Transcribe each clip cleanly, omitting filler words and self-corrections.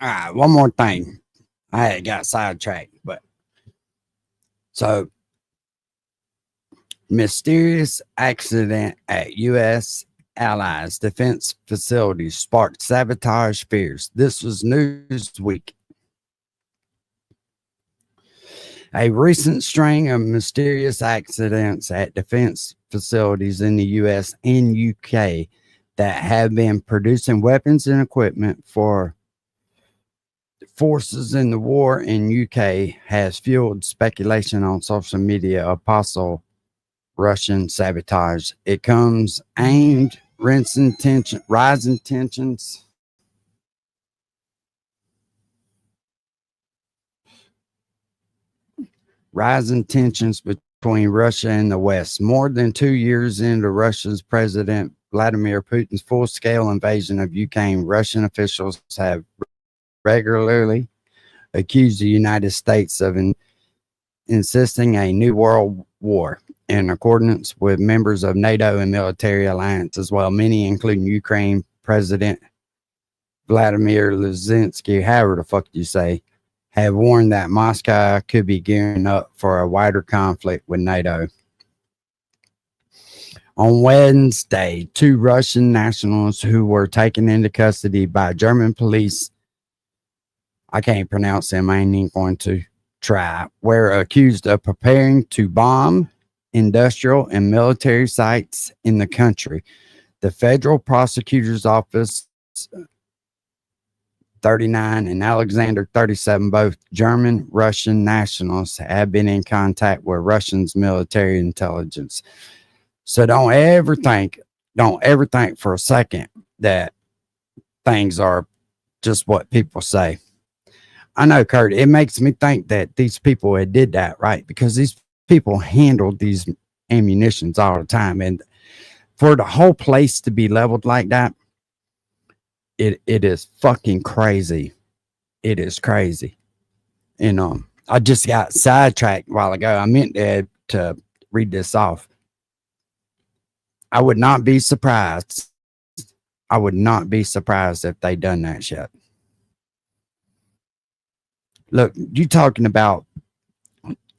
All right, one more thing. I had got sidetracked, but so mysterious accident at U.S. allies defense facilities sparked sabotage fears. This was Newsweek. A recent string of mysterious accidents at defense facilities in the U.S. and UK that have been producing weapons and equipment for forces in the war in UK has fueled speculation on social media of possible Russian sabotage. It comes aimed rising tensions between Russia and the West. More than 2 years into Russia's President Vladimir Putin's full-scale invasion of Ukraine, Russian officials have regularly accused the United States of insisting a new world war in accordance with members of NATO and military alliance as well. Many, including Ukraine President Vladimir Zelensky, however the fuck you say, have warned that Moscow could be gearing up for a wider conflict with NATO. On Wednesday, 2 Russian nationals who were taken into custody by German police, I can't pronounce them, I ain't even going to try, were accused of preparing to bomb industrial and military sites in the country. The federal prosecutor's office 39 and Alexander 37, both German Russian nationals, have been in contact with Russia's military intelligence. So don't ever think for a second that things are just what people say. I know, Kurt, it makes me think that these people had did that, right? Because these people handled these ammunitions all the time. And for the whole place to be leveled like that, it is fucking crazy. It is crazy. And I just got sidetracked a while ago. I meant to read this off. I would not be surprised. I would not be surprised if they done that shit. Look, you talking about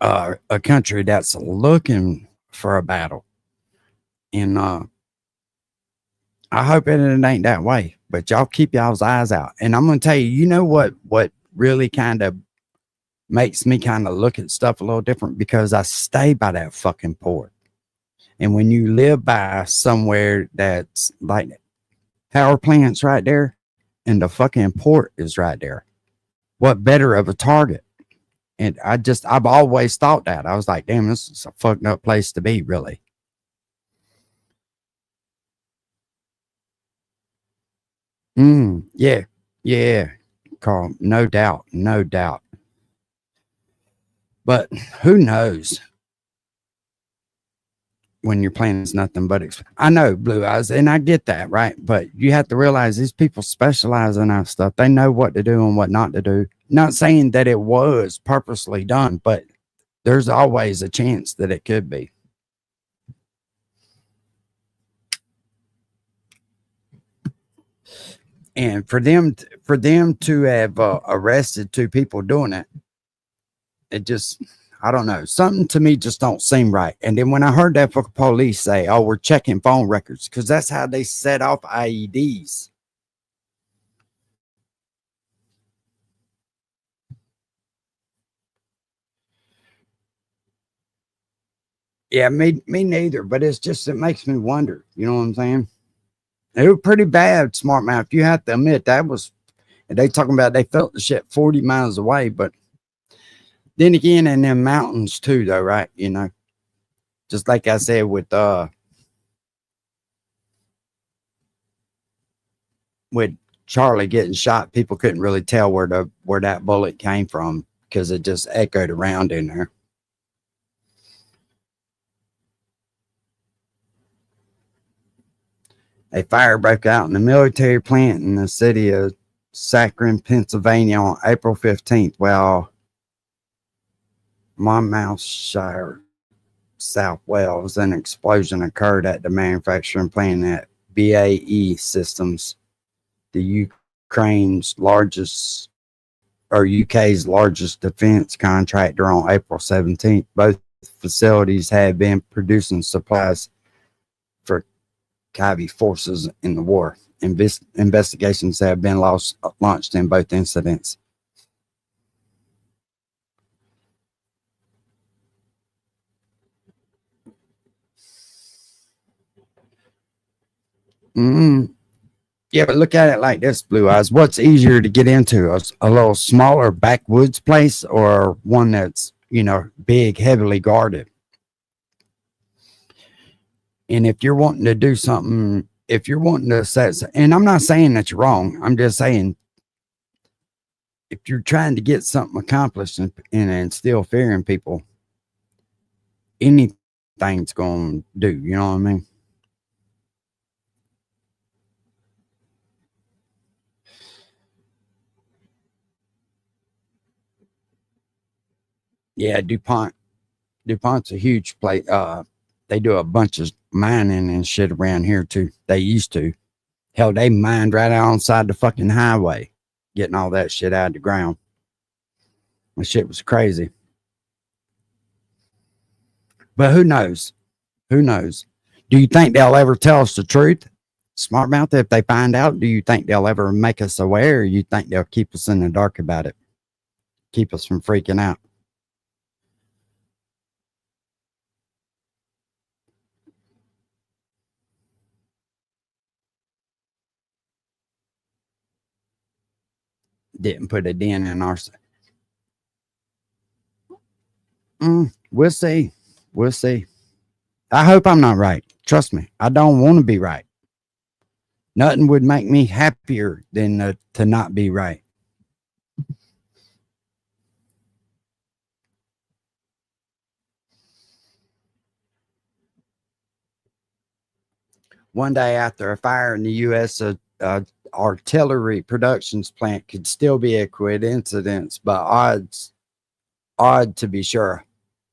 a country that's looking for a battle. And I hope it ain't that way. But y'all keep y'all's eyes out. And I'm going to tell you, you know what really kind of makes me kind of look at stuff a little different? Because I stay by that fucking port. And when you live by somewhere that's like power plants right there and the fucking port is right there, what better of a target? And I've always thought that. I was like, damn, this is a fucked up place to be, really. Yeah, Carl, no doubt. But who knows when your plan is nothing but I know, Blue Eyes, and I get that, right? But you have to realize these people specialize in that stuff. They know what to do and what not to do. Not saying that it was purposely done, but there's always a chance that it could be. And for them to have arrested 2 people doing it, it just, I don't know, something to me just don't seem right. And then when I heard that fucking police say, "Oh, we're checking phone records," because that's how they set off IEDs. Yeah, me neither. But it's just, it makes me wonder. You know what I'm saying? They were pretty bad, Smart Mouth. You have to admit that was. And they talking about they felt the shit 40 miles away, but then again, in them mountains too, though, right? You know, just like I said with Charlie getting shot, people couldn't really tell where that bullet came from because it just echoed around in there. A fire broke out in a military plant in the city of Akron, Pennsylvania on April 15th, while Monmouthshire, South Wales. An explosion occurred at the manufacturing plant at BAE Systems, the Ukraine's largest UK's largest defense contractor on April 17th. Both facilities had been producing supplies for Kiwi forces in the war. Investigations have been launched in both incidents. Mm, yeah, but look at it like this, Blue Eyes. What's easier to get into? A little smaller backwoods place or one that's, big, heavily guarded? And if you're wanting to do something, if you're wanting to set, and I'm not saying that you're wrong, I'm just saying if you're trying to get something accomplished and instill fear in people, anything's going to do. You know what I mean? Yeah, DuPont's a huge place. They do a bunch of mining and shit around here too. They used to. Hell, they mined right outside the fucking highway, getting all that shit out of the ground. The shit was crazy. But who knows? Who knows? Do you think they'll ever tell us the truth? Smart mouth, if they find out, do you think they'll ever make us aware, or you think they'll keep us in the dark about it? Keep us from freaking out? Didn't put a dent in our. We'll see. We'll see. I hope I'm not right. Trust me, I don't want to be right. Nothing would make me happier than to not be right. One day after a fire in the U.S., artillery productions plant could still be a coincidence, but odd to be sure.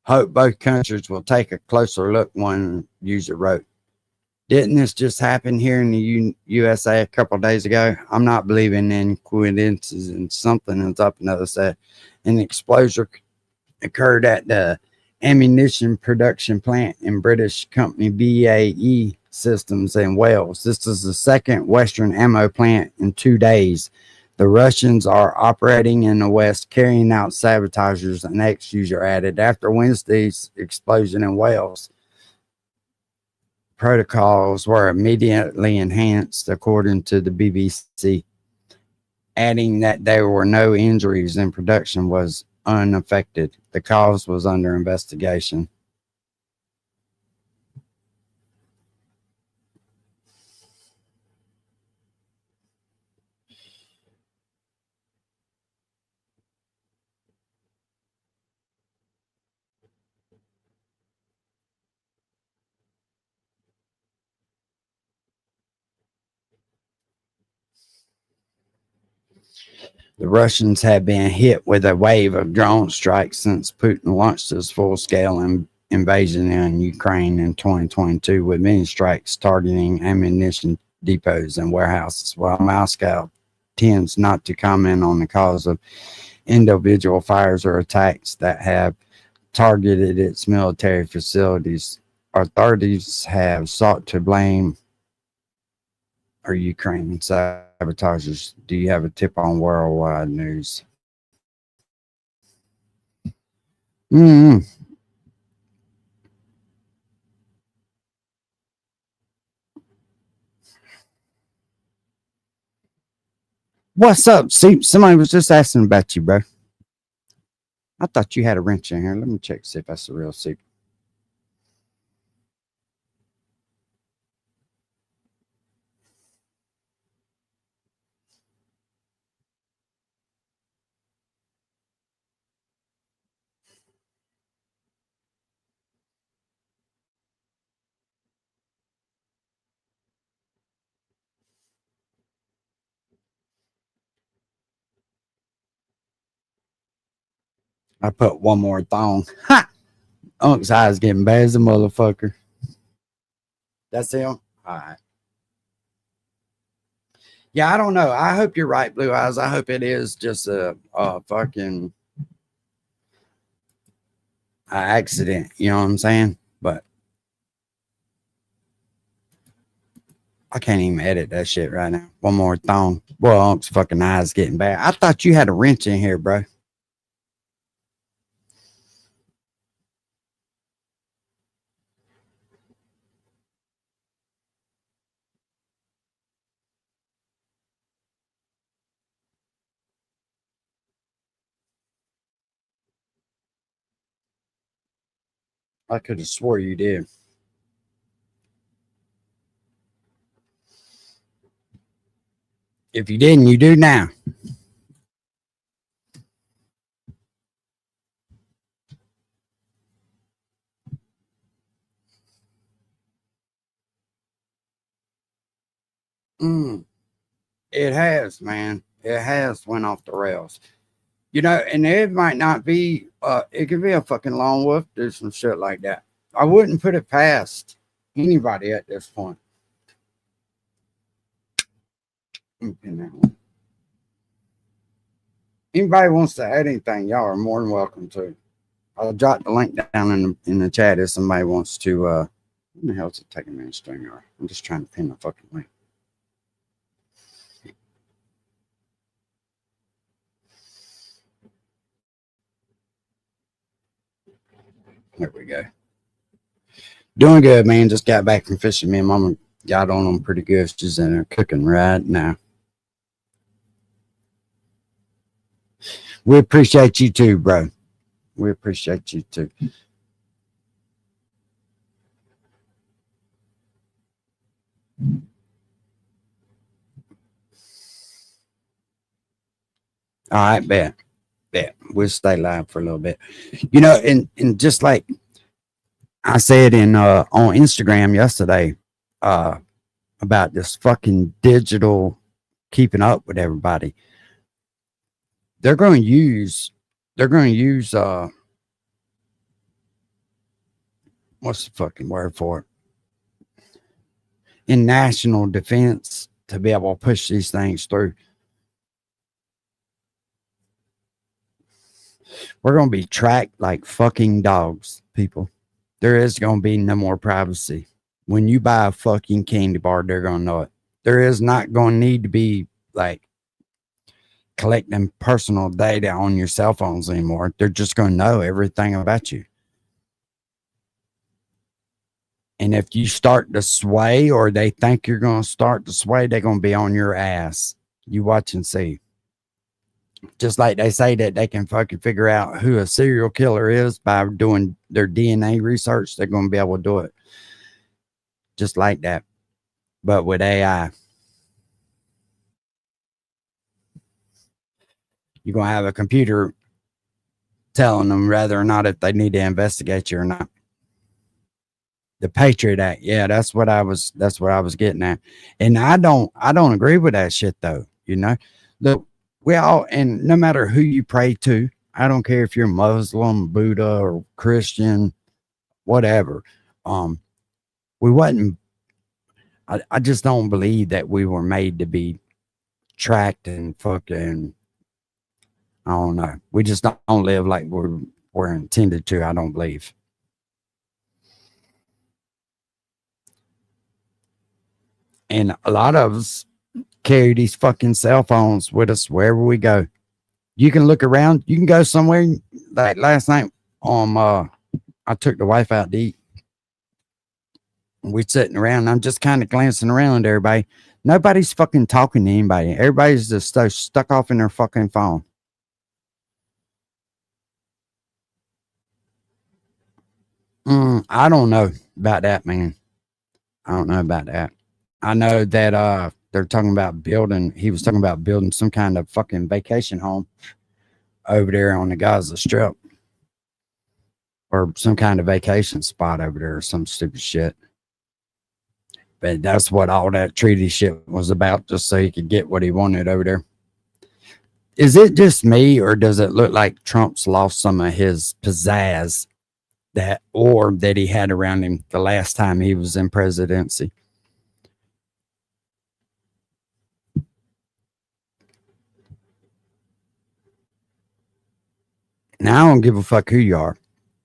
Hope both countries will take a closer look, one user wrote. Didn't this just happen here in the USA a couple of days ago? I'm not believing in coincidences, and something is up. Another said an explosion occurred at the ammunition production plant in British company BAE Systems in Wales. This is the second Western ammo plant in 2 days. The Russians are operating in the West, carrying out sabotages, an ex-user added. After Wednesday's explosion in Wales, protocols were immediately enhanced, according to the BBC, adding that there were no injuries and production was unaffected. The cause was under investigation. The Russians have been hit with a wave of drone strikes since Putin launched his full-scale invasion in Ukraine in 2022, with many strikes targeting ammunition depots and warehouses. While Moscow tends not to comment on the cause of individual fires or attacks that have targeted its military facilities, authorities have sought to blame Ukraine sabotagers. Do you have a tip on worldwide news? Mm-hmm. What's up? See, somebody was just asking about you, bro. I thought you had a wrench in here. Let me check, see if that's the real secret. I put one more thong. Ha! Unc's eyes getting bad as a motherfucker. That's him? All right. Yeah, I don't know. I hope you're right, Blue Eyes. I hope it is just a fucking accident. You know what I'm saying? But I can't even edit that shit right now. One more thong. Boy, Unc's fucking eyes getting bad. I thought you had a wrench in here, bro. I could have swore you did. If you didn't, you do now. Mm, it has, man. It has went off the rails. You know, and it might not be. It could be a fucking lone wolf do some shit like that. I wouldn't put it past anybody at this point. Anybody wants to add anything, y'all are more than welcome to. I'll drop the link down in the chat if somebody wants to. What the hell is it taking me in StreamYard? I'm just trying to pin the fucking link. There we go. Doing good, man. Just got back from fishing. Me and Mama got on them pretty good. She's in there cooking right now. We appreciate you too, bro. We appreciate you too. All right, bet. We'll stay live for a little bit. You know, and just like I said in on Instagram yesterday, about this fucking digital keeping up with everybody. They're going to use what's the fucking word for it? In national defense to be able to push these things through. We're going to be tracked like fucking dogs, people. There is going to be no more privacy. When you buy a fucking candy bar, they're going to know it. There is not going to need to be like collecting personal data on your cell phones anymore. They're just going to know everything about you. And if you start to sway or they think you're going to start to sway, they're going to be on your ass. You watch and see. Just like they say that they can fucking figure out who a serial killer is by doing their DNA research, they're going to be able to do it. Just like that. But with AI. You're going to have a computer telling them whether or not if they need to investigate you or not. The Patriot Act. Yeah, that's what I was getting at. And I don't agree with that shit though. You know, look, we all, and no matter who you pray to, I don't care if you're Muslim, Buddha, or Christian, whatever. We wasn't, I just don't believe that we were made to be tracked and fucking, I don't know. We just don't live like we're intended to, I don't believe. And a lot of us carry these fucking cell phones with us wherever we go. You can look around. You can go somewhere. Like last night, I took the wife out to eat. We're sitting around. And I'm just kind of glancing around at everybody. Nobody's fucking talking to anybody. Everybody's just so stuck off in their fucking phone. I don't know about that, man. I don't know about that. I know that they're talking about building. He was talking about building some kind of fucking vacation home over there on the Gaza Strip, or some kind of vacation spot over there, or some stupid shit. But that's what all that treaty shit was about, just so he could get what he wanted over there. Is it just me, or does it look like Trump's lost some of his pizzazz that he had around him the last time he was in presidency? Now I don't give a fuck who you are.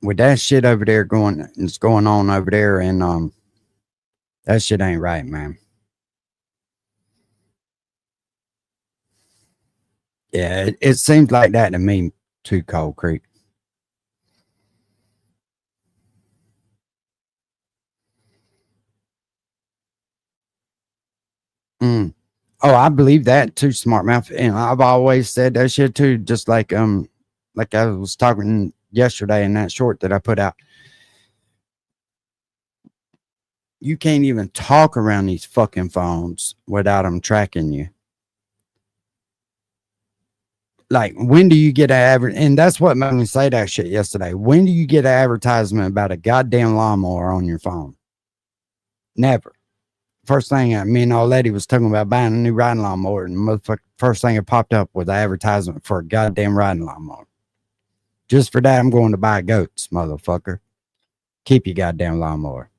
With that shit over there going, it's going on over there, and that shit ain't right, man. Yeah, it seems like that to me too, Cold Creek. Mm. Oh, I believe that too, smart mouth. And I've always said that shit too, just like I was talking yesterday in that short that I put out. You can't even talk around these fucking phones without them tracking you. Like, when do you get an advert? And that's what made me say that shit yesterday. When do you get an advertisement about a goddamn lawnmower on your phone? Never. First thing, me and old lady was talking about buying a new riding lawnmower, and motherfucker, first thing that popped up was an advertisement for a goddamn riding lawnmower. Just for that, I'm going to buy goats, motherfucker. Keep your goddamn lawnmower.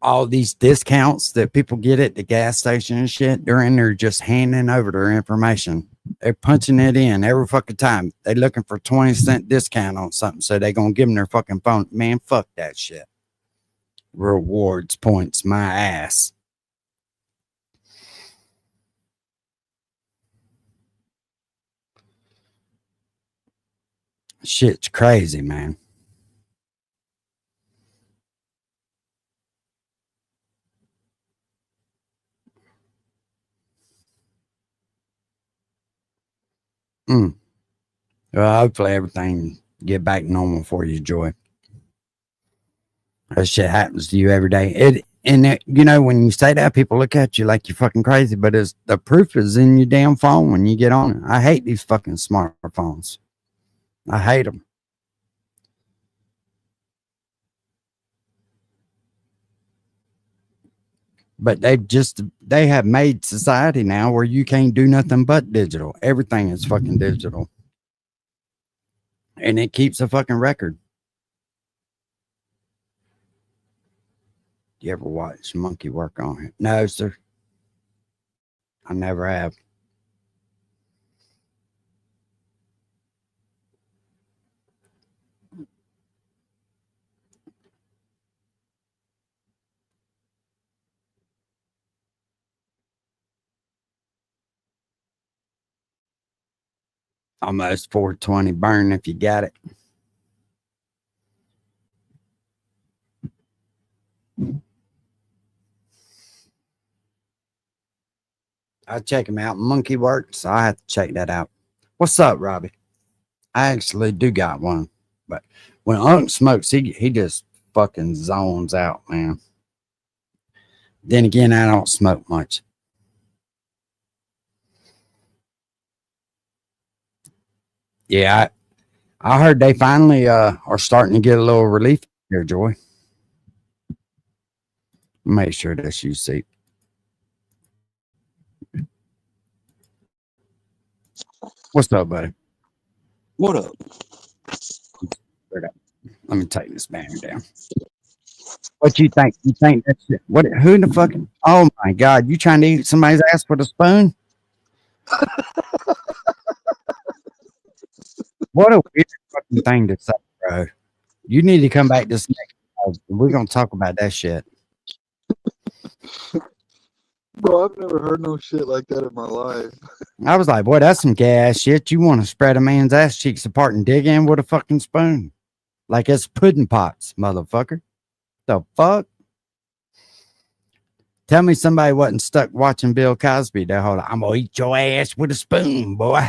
All these discounts that people get at the gas station and shit, they're in there just handing over their information. They're punching it in every fucking time. They looking for 20-cent discount on something, so they gonna give them their fucking phone. Man, fuck that shit. Rewards points, my ass. Shit's crazy, man. Mm. Well, hopefully everything get back normal for you, Joy. That shit happens to you every day. You know, when you say that, people look at you like you're fucking crazy, but it's the proof is in your damn phone when you get on it. I hate these fucking smartphones. I hate them. But they have made society now where you can't do nothing but digital. Everything is fucking digital. And it keeps a fucking record. You ever watch monkey work on it? No, sir. I never have. Almost 420 burn if you got it. I check him out. Monkey works. So I have to check that out. What's up, Robbie? I actually do got one, but when Unc smokes, he just fucking zones out, man. Then again, I don't smoke much. Yeah, I heard they finally are starting to get a little relief here, Joy. Make sure that's you see. What's up, buddy? What up? Let me take this banner down. What you think? You think that's it? What? Who in the fucking? Oh my god! You trying to eat somebody's ass with a spoon? What a weird fucking thing to say, bro. You need to come back this next. We're gonna talk about that shit. Bro, I've never heard no shit like that in my life. I was like, boy, that's some gay ass shit. You want to spread a man's ass cheeks apart and dig in with a fucking spoon, like it's pudding pots, motherfucker. The fuck? Tell me somebody wasn't stuck watching Bill Cosby that whole. I'm gonna eat your ass with a spoon, boy.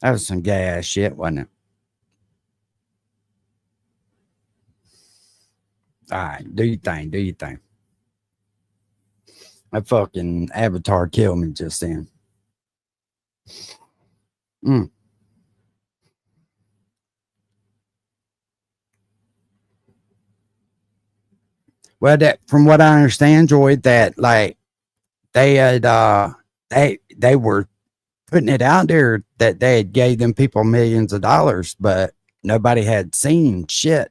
That was some gay ass shit, wasn't it? All right, do your thing. Do your thing. That fucking avatar killed me just then. Mm. Well, that from what I understand, Joy, that like they had they were putting it out there that they had gave them people millions of dollars, but nobody had seen shit.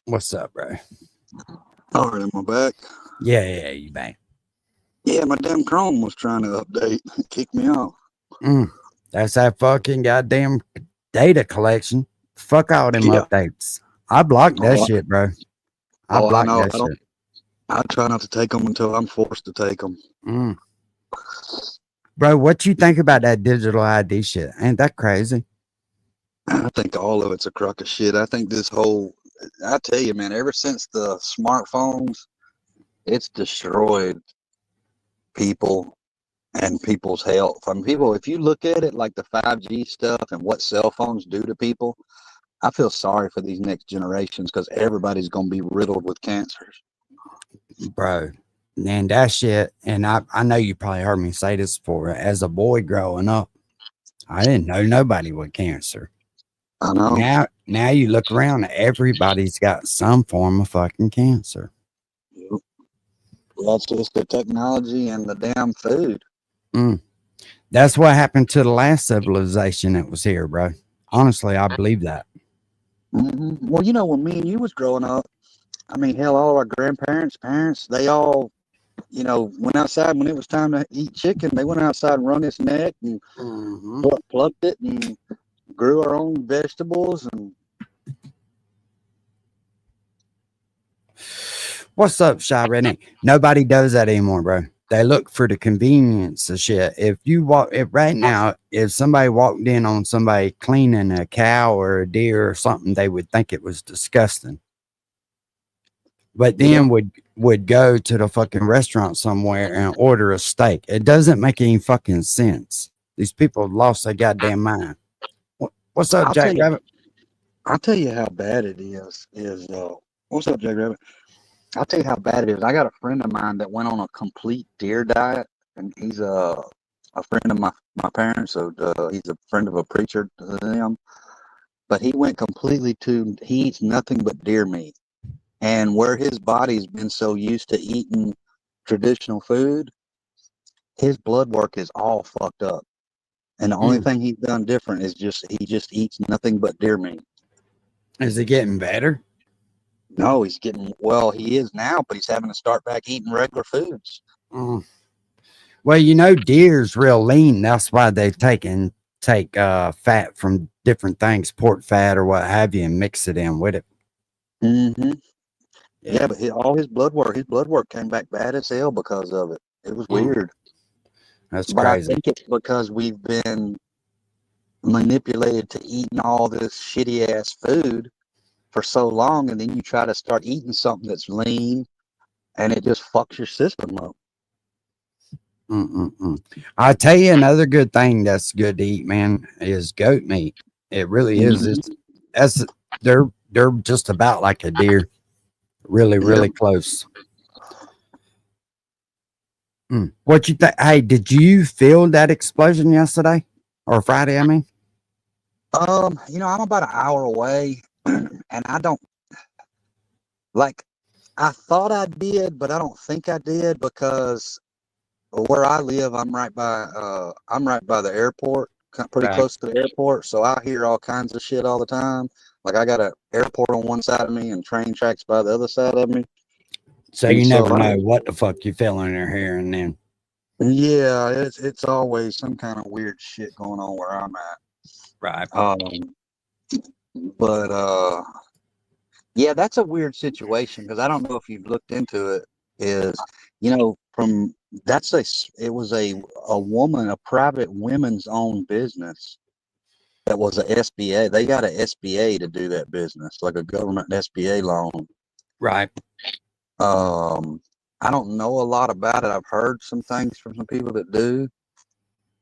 What's up, bro? All right, am I back? Yeah, you bang. Yeah, my damn Chrome was trying to update. It kicked me off. That's that fucking goddamn data collection. Fuck all them Yeah. updates. I blocked that Oh, shit, bro. I I blocked know. that shit. I try not to take them until I'm forced to take them. Mm. Bro, what you think about that digital ID shit? Ain't that crazy? I think all of it's a crock of shit. I think this whole, I tell you, man, ever since the smartphones, it's destroyed people and people's health. I mean, people, if you look at it like the 5G stuff and what cell phones do to people, I feel sorry for these next generations because everybody's going to be riddled with cancers. Bro, and that shit, and I know you probably heard me say this before. As a boy growing up, I didn't know nobody with cancer. I know. Now you look around, everybody's got some form of fucking cancer. Well, that's just the technology and the damn food. That's what happened to the last civilization that was here, bro. Honestly, I believe that. Well, you know, when me and you was growing up, I mean, hell, all our grandparents, parents, they all, you know, went outside when it was time to eat chicken. They went outside and wrung its neck and plucked it and grew our own vegetables. And What's up, Shy Redneck? Nobody does that anymore, bro. They look for the convenience of shit. If you walk, if right now, if somebody walked in on somebody cleaning a cow or a deer or something, they would think it was disgusting. But then would go to the fucking restaurant somewhere and order a steak. It doesn't make any fucking sense. These people have lost their goddamn mind. What's up, Jack Rabbit? I'll tell you how bad it is. What's up, Jack Rabbit? I'll tell you how bad it is. I got a friend of mine that went on a complete deer diet, and he's a friend of my parents. So he's a friend of a preacher to them. But he went completely he eats nothing but deer meat. And where his body's been so used to eating traditional food, his blood work is all fucked up. And the only thing he's done different is he just eats nothing but deer meat. Is it getting better? No, he is now, but he's having to start back eating regular foods. Well, you know, deer's real lean. That's why they take fat from different things, pork fat or what have you, and mix it in with it. Yeah, but all his blood work came back bad as hell because of it. It was weird. That's but crazy. I think it's because we've been manipulated to eating all this shitty ass food for so long, and then you try to start eating something that's lean, and it just fucks your system up. I'll tell you another good thing that's good to eat, man, is goat meat. It really is. They're just about like a deer, really close. What you think? Hey, did you feel that explosion yesterday or Friday? I mean, you know, I'm about an hour away, and I don't like. I thought I did, but I don't think I did because where I live, I'm right by the airport, pretty close to the airport. So I hear all kinds of shit all the time. Like I got an airport on one side of me and train tracks by the other side of me. So you never know what the fuck you feeling or hearing then. Yeah, it's always some kind of weird shit going on where I'm at. Right. But yeah, that's a weird situation because I don't know if you've looked into it. You know, it was a woman, a private women's owned business that was a SBA. They got a SBA to do that business, like a government SBA loan. Right. I don't know a lot about it. I've heard some things from some people that do.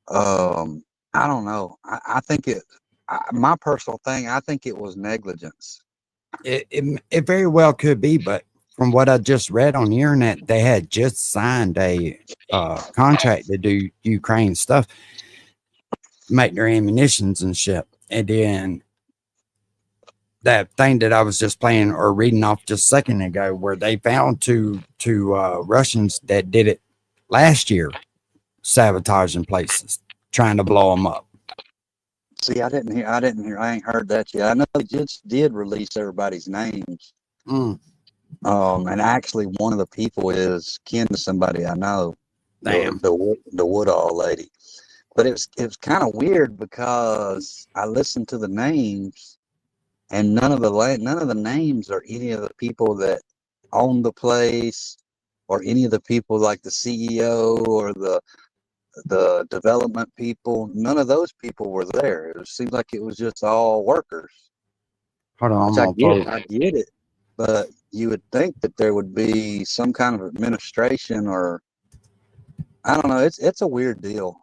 I don't know. I think my personal thing, I think it was negligence. It very well could be, but from what I just read on the internet, they had just signed a contract to do Ukraine stuff, make their ammunitions and shit. And then that thing that I was just playing or reading off just a second ago, where they found two Russians that did it last year, sabotaging places, trying to blow them up. See, I ain't heard that yet. I know they just did release everybody's names. Mm, And actually, one of the people is kin to somebody I know, damn. the Woodall lady. But it was kind of weird because I listened to the names, and none of the names are any of the people that own the place, or any of the people like the CEO or the development people. None of those people were there. It seemed like it was just all workers. Hold on, Which I'm gonna pull. I get it, but you would think that there would be some kind of administration, or I don't know. It's a weird deal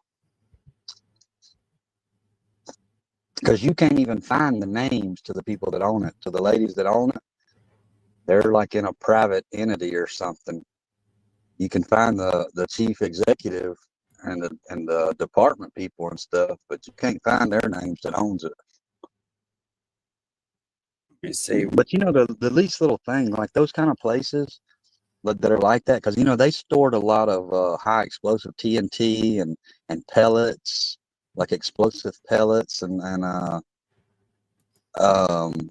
because you can't even find the names to the people that own it, to the ladies that own it. They're like in a private entity or something. You can find the chief executive and the department people and stuff, but you can't find their names that owns it. Let me see. But the least little thing, like those kind of places that are like that, because they stored a lot of high explosive TNT and pellets, like explosive pellets, and um,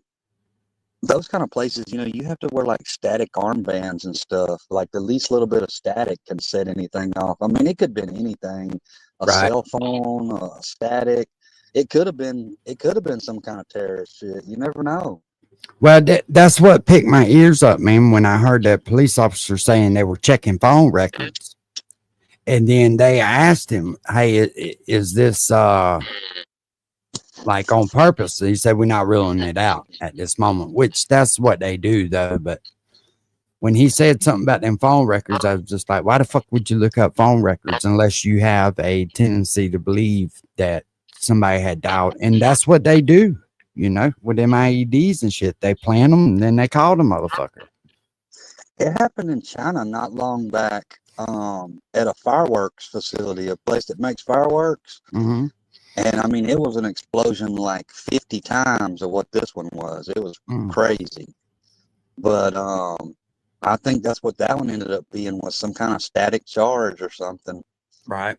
those kind of places. You have to wear like static armbands and stuff. Like the least little bit of static can set anything off. I mean, it could have been anything, a Right. cell phone, a static. It could have been some kind of terrorist shit. You never know. Well, that's what picked my ears up, man, when I heard that police officer saying they were checking phone records. And then they asked him, hey, is this like on purpose? He said, we're not ruling it out at this moment, which that's what they do, though. But when he said something about them phone records, I was just like, why the fuck would you look up phone records unless you have a tendency to believe that somebody had dialed? And that's what they do, with them IEDs and shit. They plant them and then they call the motherfucker. It happened in China not long back, at a fireworks facility, a place that makes fireworks. Mm-hmm. And I mean, it was an explosion like 50 times of what this one was. It was crazy. But I think that's what that one ended up being, was some kind of static charge or something. Right.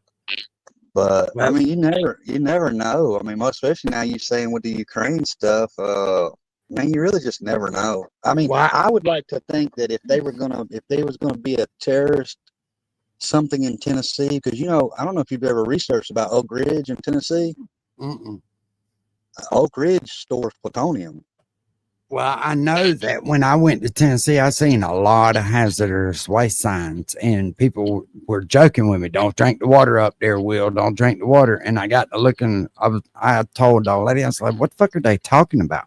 But I Well, mean, you never know. I mean, especially now you're saying with the Ukraine stuff, man, you really just never know. I mean, why? I would like to think that if there was gonna be a terrorist something in Tennessee, because I don't know if you've ever researched about Oak Ridge in Tennessee. Mm-mm. Oak Ridge stores plutonium. Well, I know that when I went to Tennessee, I seen a lot of hazardous waste signs, and people were joking with me, "Don't drink the water up there, Will. Don't drink the water." And I got to looking. I told the old lady, I was like, "What the fuck are they talking about?"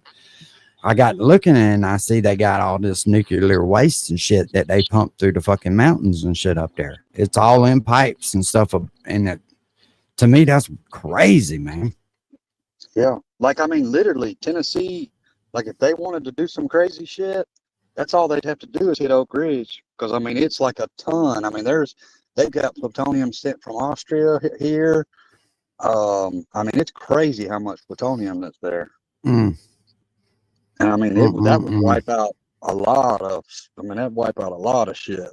I got looking, and I see they got all this nuclear waste and shit that they pump through the fucking mountains and shit up there. It's all in pipes and stuff, and to me, that's crazy, man. Yeah, like I mean, literally Tennessee. Like if they wanted to do some crazy shit, that's all they'd have to do is hit Oak Ridge, because I mean it's like a ton. I mean they've got plutonium sent from Austria here. I mean it's crazy how much plutonium that's there. Mm. And I mean that would Mm-mm-mm. wipe out a lot of. I mean that'd wipe out a lot of shit.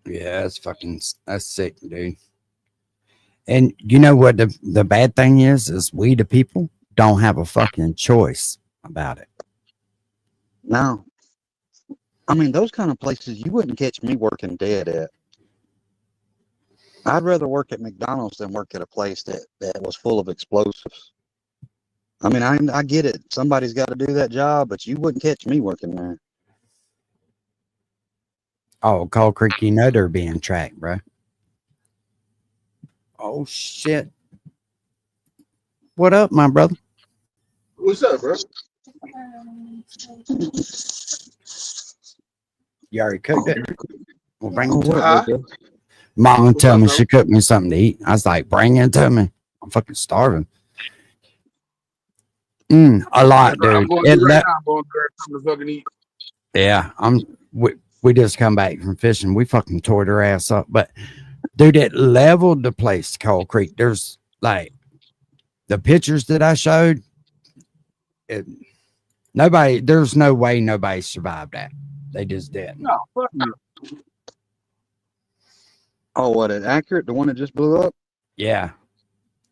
Yeah, that's sick, dude. And you know what the bad thing is we the people don't have a fucking choice about it. Now, I mean those kind of places you wouldn't catch me working dead at. I'd rather work at McDonald's than work at a place that was full of explosives. I mean, I get it. Somebody's got to do that job, but you wouldn't catch me working there. Oh, Cold Creek, you know they're being tracked, bro. Oh shit. What up, my brother? What's up, bro? You already cooked it? Well, bring Oh, it to me. Huh? Mom What's tell up, me bro? she cooked me something to eat. I was like, bring it to me. I'm fucking starving. A lot, Bro, I'm dude. going through right now. I'm going to grab something to fucking eat. Yeah, we just come back from fishing. We fucking tore their ass up. But dude, it leveled the place, Cold Creek. There's like the pictures that I showed. There's no way nobody survived that. They just didn't. No, fuck no. what, it accurate? The one that just blew up? Yeah.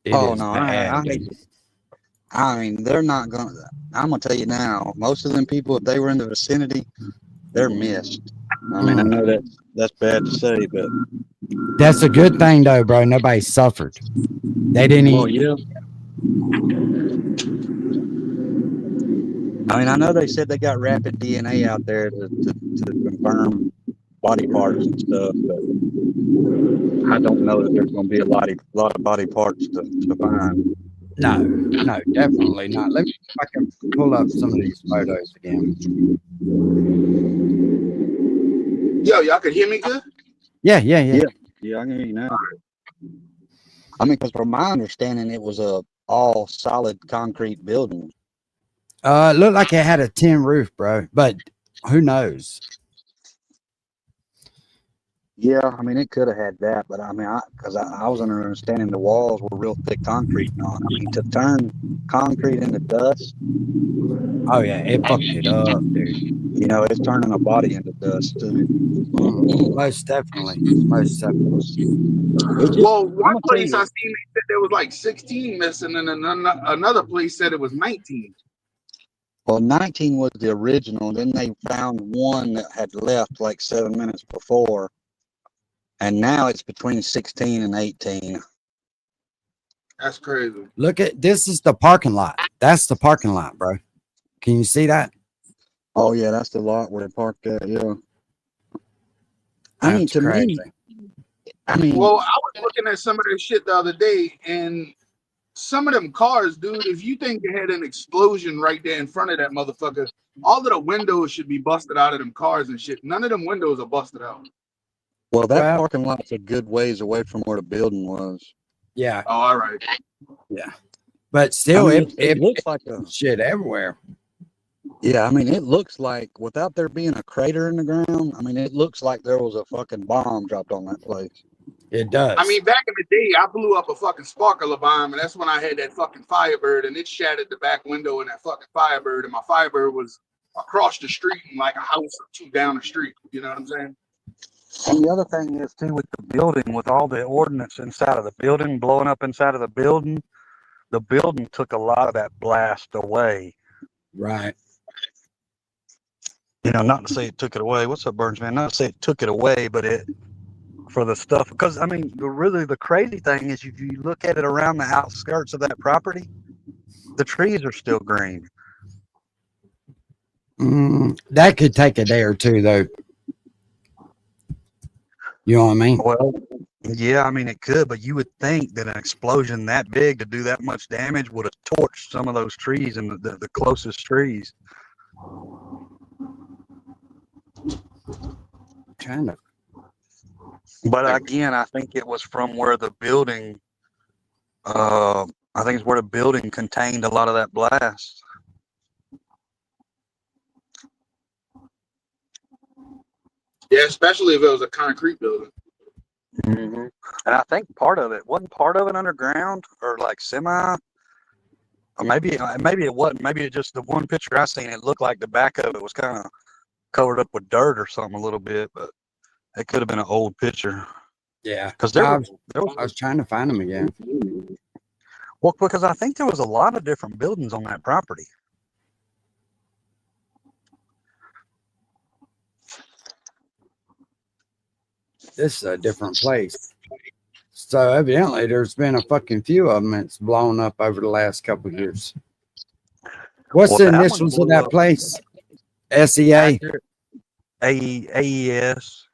It Oh is no, bad, I hate. I mean, they're not gonna. I'm gonna tell you now. Most of them people, if they were in the vicinity, they're missed. I mean, I know that's bad to say, but That's a good thing though, bro. Nobody suffered. They didn't well, eat. yeah. I mean, I know they said they got rapid DNA out there to confirm body parts and stuff, but I don't know that there's going to be a lot of body parts to find. No, definitely not. Let me see if I can pull up some of these photos again. Yo, y'all can hear me good? Yeah. Yeah, I can hear you now. I mean, because from my understanding, it was a all solid concrete building. It looked like it had a tin roof, bro. But who knows? Yeah, I mean, it could have had that, but I mean, because I was under understanding the walls were real thick concrete. I mean, to turn concrete into dust, Oh yeah, it fucked it up, dude. you know, it's turning a body into dust too. Most definitely. Most definitely. It's just, Well, I'm one gonna tell place I you. seen they said there was like 16 missing, and then another place said it was 19. Well, 19 was the original. Then they found one that had left like 7 minutes before, and now it's between 16 and 18. That's crazy. Look at this is the parking lot. That's the parking lot, bro. Can you see that? Oh yeah, that's the lot where they parked at. Yeah. I mean, That's to crazy. me, I mean, Well, I was looking at some of this shit the other day, and some of them cars, dude, if you think they had an explosion right there in front of that motherfucker, all of the windows should be busted out of them cars and shit. None of them windows are busted out. well, that Well, parking lot's a good ways away from where the building was. yeah, Oh, all right. but I still, mean, it it looks like a. shit everywhere. Yeah, I mean, it looks like without there being a crater in the ground, I mean, it looks like there was a fucking bomb dropped on that place. It does. I mean, back in the day, I blew up a fucking sparkler bomb, and that's when I had that fucking Firebird, and it shattered the back window in that fucking Firebird, and my Firebird was across the street in like a house or two down the street. You know what I'm saying? And the other thing is too with the building, with all the ordnance inside of the building, blowing up inside of the building took a lot of that blast away. Right. You know, not to say it took it away. What's up, Burns, man? Not to say it took it away, but it for the stuff. Because I mean, the crazy thing is, if you look at it around the outskirts of that property, the trees are still green. That could take a day or two, though. You know what I mean? Well, yeah, I mean it could, but you would think that an explosion that big to do that much damage would have torched some of those trees and the closest trees. Kind of. But again, I think it was from where the building. I think it's where the building contained a lot of that blast. Yeah, especially if it was a concrete building. Mm-hmm. And I think part of it wasn't part of it underground or like semi. Or maybe it wasn't. Maybe it just the one picture I seen. It looked like the back of it was kind of covered up with dirt or something a little bit, but it could have been an old picture. Yeah. Because I was trying to find them again. Well, because I think there was a lot of different buildings on that property. This is a different place. So evidently there's been a fucking few of them that's blown up over the last couple of years. What's the initials of that place? SEA? AES.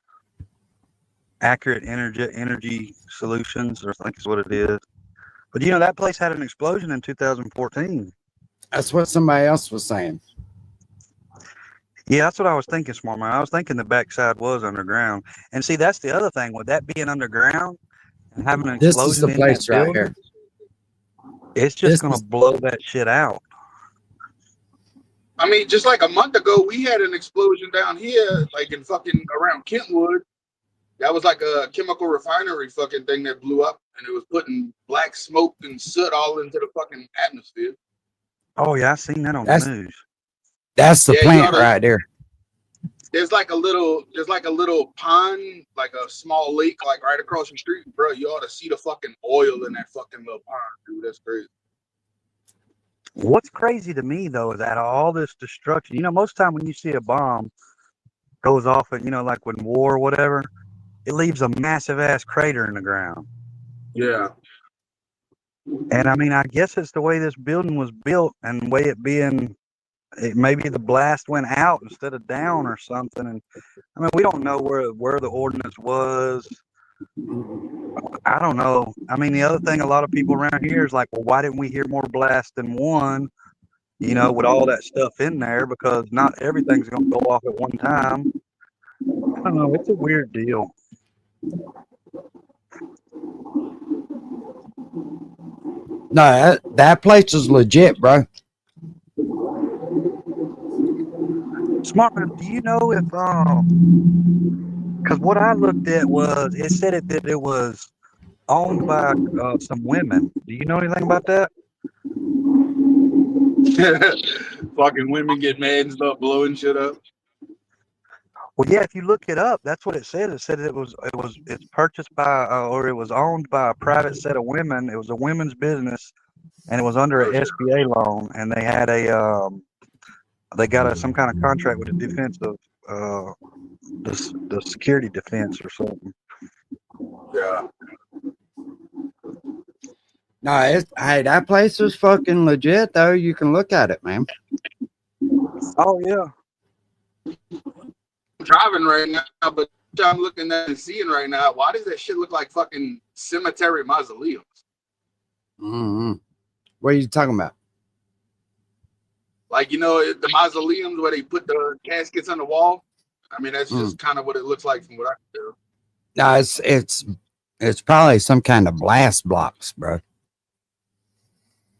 Accurate Energy Solutions, or I think is what it is. But you know, that place had an explosion in 2014. That's what somebody else was saying. Yeah, that's what I was thinking, Smart Man. I was thinking the backside was underground. And see, that's the other thing. With that being underground and having an This explosion is the in place that right building, here. it's just going to blow that shit out. I mean, just like a month ago, we had an explosion down here, like in fucking around Kentwood. That was like a chemical refinery fucking thing that blew up, and it was putting black smoke and soot all into the fucking atmosphere. Oh, yeah, I seen that on the news. That's the Yeah, plant right there. there's like a little pond, like a small lake, like right across the street, bro. You ought to see the fucking oil in that fucking little pond, dude. That's crazy. What's crazy to me though is that all this destruction. You know, most time when you see a bomb goes off, and like when war or whatever, it leaves a massive ass crater in the ground. Yeah. And I mean, I guess it's the way this building was built, and the way maybe the blast went out instead of down or something. And I mean, we don't know where the ordnance was. I don't know. I mean, the other thing, a lot of people around here is like, well, why didn't we hear more blasts than one? With all that stuff in there, because not everything's going to go off at one time. I don't know. It's a weird deal. No, that place is legit, bro. Smartman, do you know if because what I looked at was it said that it was owned by some women. Do you know anything about that? Fucking women get mad and start blowing shit up. Well, yeah, if you look it up, that's what it said. It said it's purchased by or it was owned by a private set of women. It was a women's business, and it was under an SBA loan, and they had they got some kind of contract with the defense of the security defense or something. Yeah. No, hey, that place is fucking legit though. You can look at it, man. Oh yeah. I'm driving right now, but I'm looking at and seeing right now. Why does that shit look like fucking cemetery mausoleums? Mm-hmm. What are you talking about? Like, the mausoleums where they put the caskets on the wall. I mean, that's just kind of what it looks like from what I can tell. No, it's probably some kind of blast blocks, bro.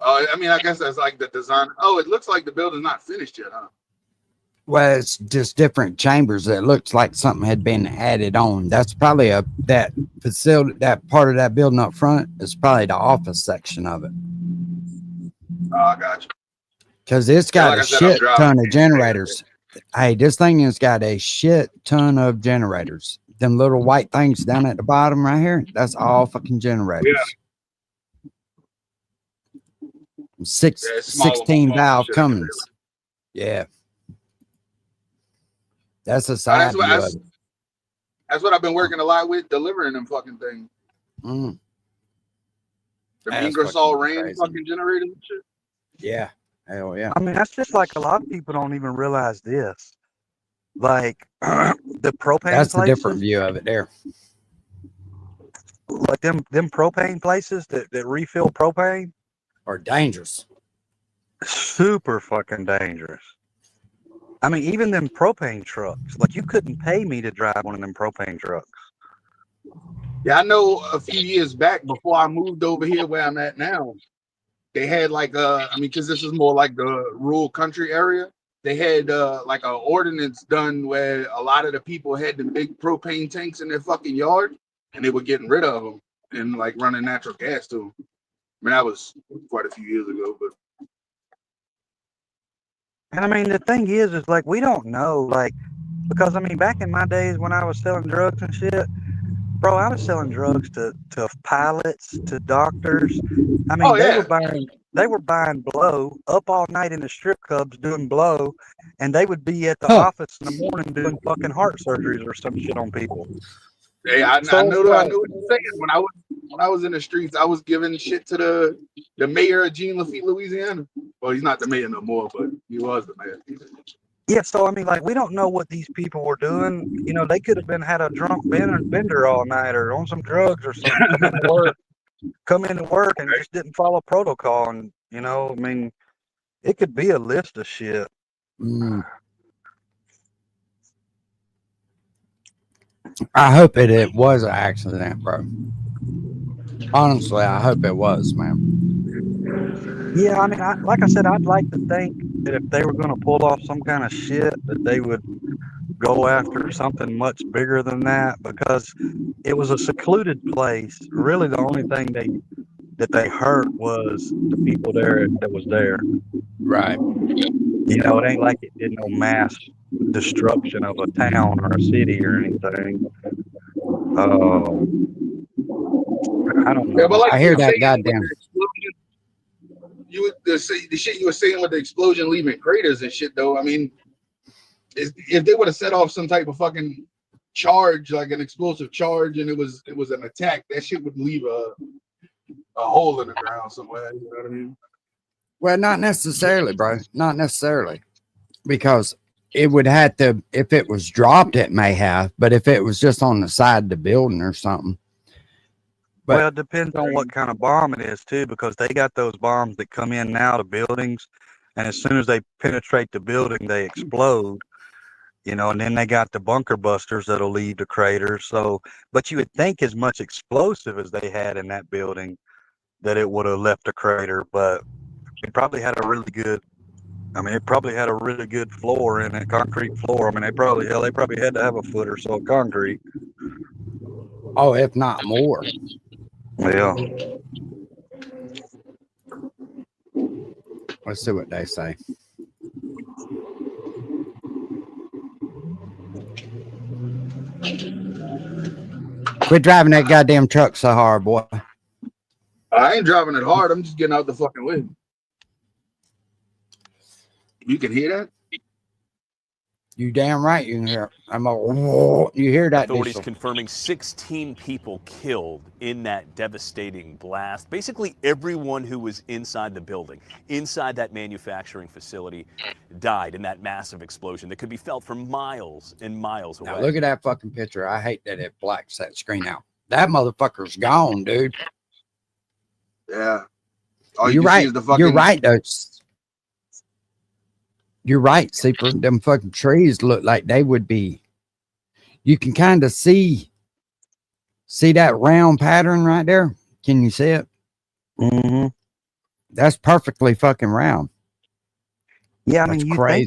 I mean, I guess that's like the design. Oh, it looks like the building's not finished yet, huh? Well, it's just different chambers. It looks like something had been added on. That's probably that facility, that part of that building up front is probably the office section of it. Oh, I got you. Because it's got a shit ton of generators. Hey, this thing has got a shit ton of generators. Them little white things down at the bottom right here, that's all fucking generators. Yeah. 16 valve Cummins. Yeah. That's a side view of it. That's what I've been working a lot with, delivering them fucking things. Mm. The Ingersoll Rand fucking generators and shit. Yeah. Hell yeah. I mean, that's just like a lot of people don't even realize this. Like the propane That's places, a different view of it there. Like them propane places that refill propane are dangerous. Super fucking dangerous. I mean, even them propane trucks. Like, you couldn't pay me to drive one of them propane trucks. Yeah, I know a few years back before I moved over here where I'm at now, they had like because this is more like the rural country area. They had like an ordinance done where a lot of the people had the big propane tanks in their fucking yard, and they were getting rid of them and like running natural gas to them. I mean, that was quite a few years ago, but. And I mean, the thing is like, we don't know, like, because I mean, back in my days when I was selling drugs and shit, bro, I was selling drugs to pilots, to doctors. I mean, they were buying blow up all night in the strip clubs doing blow, and they would be at the office in the morning doing fucking heart surgeries or some shit on people. Hey, I know what you're saying. When I was in the streets, I was giving shit to the mayor of Jean Lafitte, Louisiana. Well, he's not the mayor no more, but he was the mayor. Yeah, so I mean, like, we don't know what these people were doing. You know, they could have had a drunk bender all night or on some drugs or something. Come into work and just didn't follow protocol. And, you know, I mean, it could be a list of shit. Mm. I hope it was an accident, bro. Honestly, I hope it was, man. Yeah, I mean, like I said, I'd like to think that if they were going to pull off some kind of shit, that they would go after something much bigger than that, because it was a secluded place. Really, the only thing that they hurt was the people there that was there. Right. You know, it ain't like it did no mass destruction of a town or a city or anything. I don't Yeah, but know. like I you hear were that saying with goddamn. the explosion, the shit you were saying with the explosion leaving craters and shit. Though, I mean, if they would have set off some type of fucking charge, like an explosive charge, and it was an attack, that shit would leave a hole in the ground somewhere. You know what I mean? Well, not necessarily, bro. Not necessarily, because it would have to. If it was dropped, it may have. But if it was just on the side of the building or something, but Well, it depends on what kind of bomb it is too, because they got those bombs that come in now to buildings, and as soon as they penetrate the building, they explode. And then they got the bunker busters that'll lead to craters. So, but you would think as much explosive as they had in that building that it would have left a crater, but it probably had a really good. I mean, it probably had a really good floor in it, concrete floor. I mean, they probably had to have a foot or so of concrete. oh, if not more. Yeah. Let's see what they say. Quit driving that goddamn truck so hard, boy. I ain't driving it hard. I'm just getting out the fucking way. You can hear that? You damn right you can hear. You hear that? Authorities Diesel. confirming 16 people killed in that devastating blast. Basically, everyone who was inside the building, inside that manufacturing facility, died in that massive explosion that could be felt for miles and miles away. Now look at that fucking picture. I hate that it blacks that screen out. That motherfucker's gone, dude. Yeah. All You're you can see right. is the fucking. You're right, though. You're right, Super. Them fucking trees look like they would be. You can kind of see that round pattern right there. Can you see it? Mm-hmm. That's perfectly fucking round. Yeah, I That's mean, you crazy.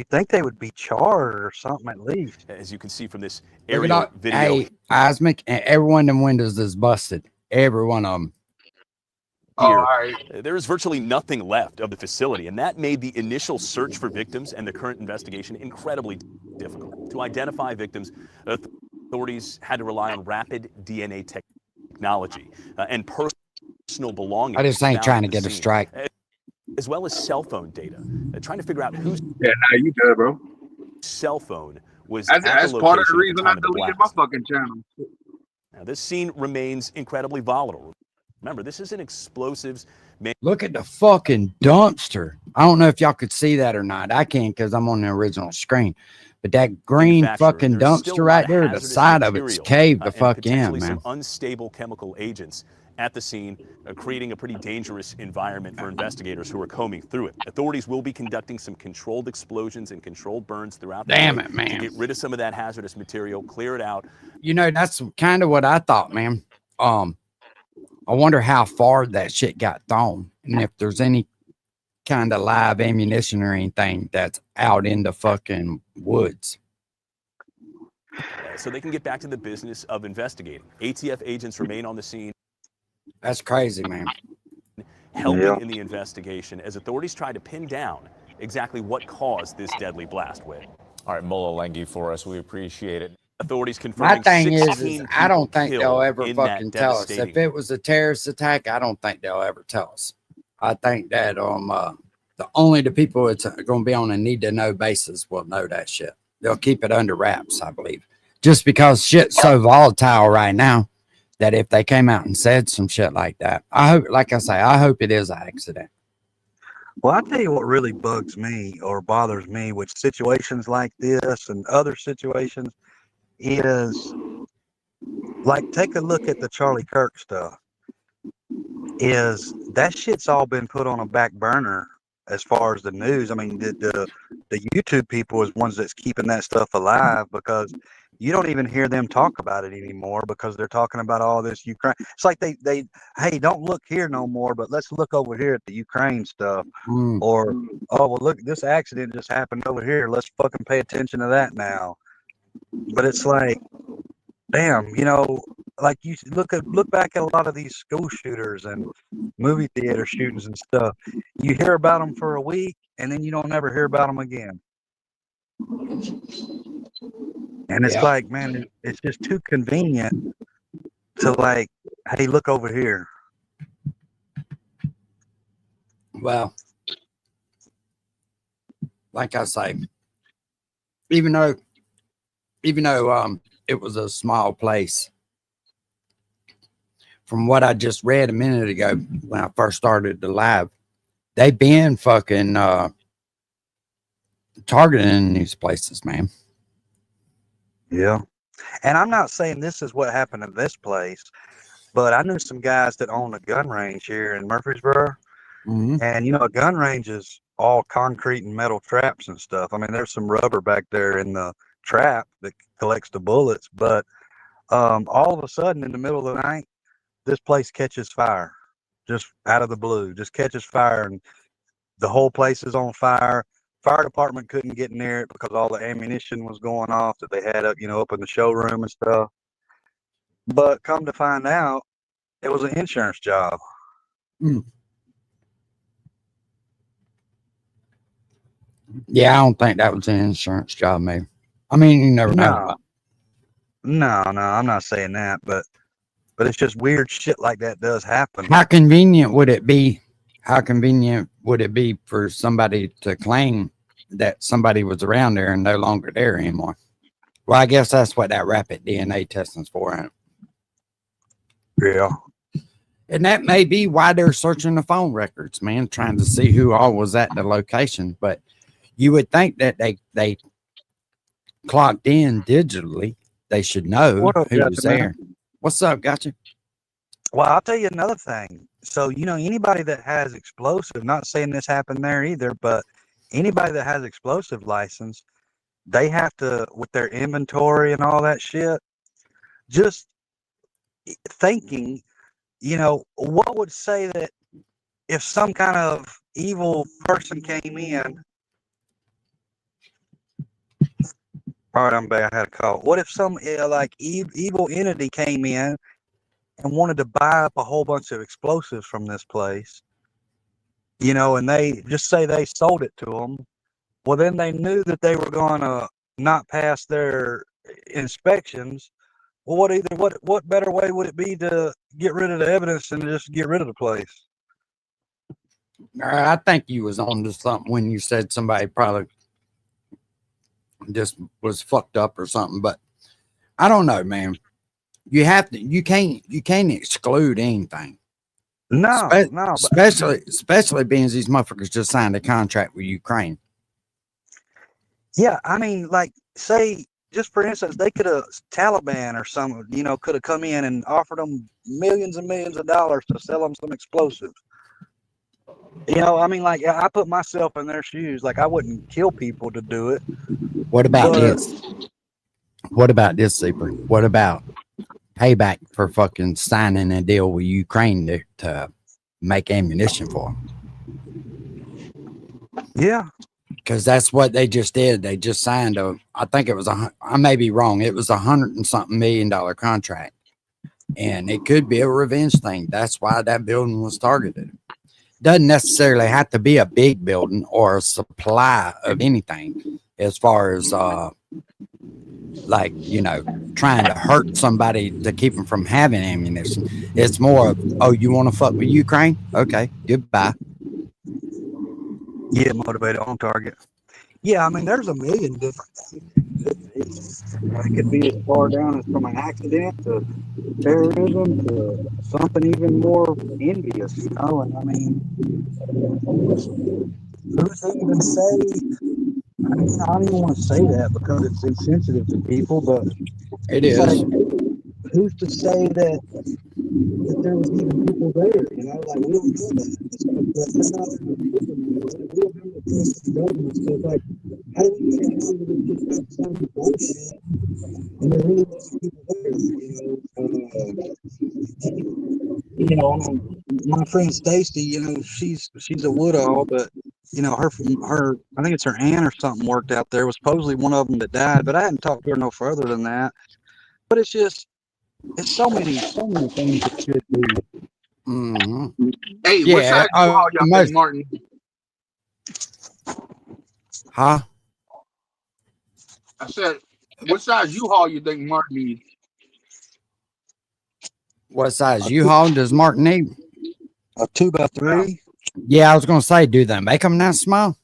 think they would be charred or something at least. As you can see from this Look at aerial that. video. Hey, Osmic, and every one of them windows is busted. Every one of them. Oh, Here, all right. there is virtually nothing left of the facility, and that made the initial search for victims and the current investigation incredibly difficult. To identify victims, authorities had to rely on rapid DNA technology and personal belongings. I just ain't found trying at to the get a scene, strike. as well as cell phone data, trying to figure out whose Yeah, now you good, bro. cell phone was That's at the part of the location at the reason I time of the deleted my blast. fucking channel. Now, this scene remains incredibly volatile. Remember, this is an explosives. Look at the fucking dumpster. I don't know if y'all could see that or not. I can't because I'm on the original screen. But that green fucking There's still dumpster a lot right of there, the hazardous side of it's material, caved the and fuck in, potentially man. some unstable chemical agents at the scene, creating a pretty dangerous environment for investigators who are combing through it. Authorities will be conducting some controlled explosions and controlled burns throughout the Damn day it, man. to get rid of some of that hazardous material, clear it out. You know, that's kind of what I thought, man. I wonder how far that shit got thrown and if there's any kind of live ammunition or anything that's out in the fucking woods. So they can get back to the business of investigating. ATF agents remain on the scene. That's crazy, man. Helping in the investigation as authorities try to pin down exactly what caused this deadly blast. With all right, Mola Lengi for us. We appreciate it. Authorities confirming my thing 16 is I don't think they'll killed ever in fucking that tell us. devastating- If it was a terrorist attack, I don't think they'll ever tell us. I think that only the people it's going to be on a need to know basis will know that shit. They'll keep it under wraps, I believe. Just because shit's so volatile right now that if they came out and said some shit like that, I hope, like I say, I hope it is an accident. Well, I tell you what really bugs me or bothers me with situations like this and other situations is, like, take a look at the Charlie Kirk stuff. Is that shit's all been put on a back burner as far as the news. I mean, the YouTube people is ones that's keeping that stuff alive, because you don't even hear them talk about it anymore because they're talking about all this Ukraine. It's like they hey, don't look here no more, but let's look over here at the Ukraine stuff. Or, oh, well, look, this accident just happened over here. Let's fucking pay attention to that now. But it's like, damn, like you look back at a lot of these school shooters and movie theater shootings and stuff. You hear about them for a week and then you don't ever hear about them again. And it's Yeah. like, man, it's just too convenient to like, hey, look over here. Well, like I say, even though it was a small place, from what I just read a minute ago when I first started the live, they been fucking targeting these places, man. Yeah. And I'm not saying this is what happened in this place, but I knew some guys that own a gun range here in Murfreesboro. Mm-hmm. And, you know, a gun range is all concrete and metal traps and stuff. I mean, there's some rubber back there in the trap that collects the bullets, but all of a sudden in the middle of the night, this place catches fire just out of the blue, just catches fire, and the whole place is on fire. Fire department couldn't get near it because all the ammunition was going off that they had up, you know, up in the showroom and stuff. But come to find out, it was an insurance job. Mm. Yeah, I don't think that was an insurance job, maybe. I mean, you never know. No, I'm not saying that, but it's just weird shit like that does happen. How convenient would it be? How convenient would it be for somebody to claim that somebody was around there and no longer there anymore? Well, I guess that's what that rapid DNA testing's for, ain't it? Yeah. And that may be why they're searching the phone records, man, trying to see who all was at the location. But you would think that they clocked in digitally. They should know who was there. What's up? Gotcha. Well, I'll tell you another thing. So, you know, anybody that has explosive, not saying this happened there either, but anybody that has explosive license, they have to, with their inventory and all that shit, just thinking, you know, what would say that if some kind of evil person came in. All right, I'm back. I had a call. What if some like evil entity came in and wanted to buy up a whole bunch of explosives from this place, you know, and they just say they sold it to them? Well, then they knew that they were going to not pass their inspections. Well, what better way would it be to get rid of the evidence than to just get rid of the place? I think you was on to something when you said somebody probably just was fucked up or something, but I don't know, man. You can't exclude anything. No, no. Especially being these motherfuckers just signed a contract with Ukraine. Yeah, I mean, like, say, just for instance, they could have, Taliban or some, you know, could have come in and offered them millions and millions of dollars to sell them some explosives. You know, I mean, like, I put myself in their shoes. Like, I wouldn't kill people to do it. What about this? What about this, Super? What about payback for fucking signing a deal with Ukraine to make ammunition for them? Yeah. Because that's what they just did. They just signed I think it was I may be wrong. It was $100 and something million contract. And it could be a revenge thing. That's why that building was targeted. Doesn't necessarily have to be a big building or a supply of anything as far as like, you know, trying to hurt somebody to keep them from having ammunition. It's more of, oh, you want to fuck with Ukraine? Okay, goodbye. Yeah, motivated on target. Yeah, I mean, there's a million different things. It could be as far down as from an accident to terrorism to something even more envious, you know. And I mean, who's to even say? I mean, I don't even want to say that because it's insensitive to people, but It is. like, who's to say that there was even people there, you know, like we don't know that. It's not we don't have the trust in government. So it's like, how do we say how we just got some bullshit and there really wasn't people there, you know, I mean, my friend Stacy, you know, she's a Woodall, but you know, her I think it's her aunt or something worked out there, was supposedly one of them that died, but I hadn't talked to her no further than that. But it's just, it's so many things that should be. Mm-hmm. Hey, what size ball y'all think, Martin? Huh? I said, what size U-Haul you think Mark needs? What size U-Haul does Martin need? A 2x3. Yeah, I was gonna say, do they make them that small?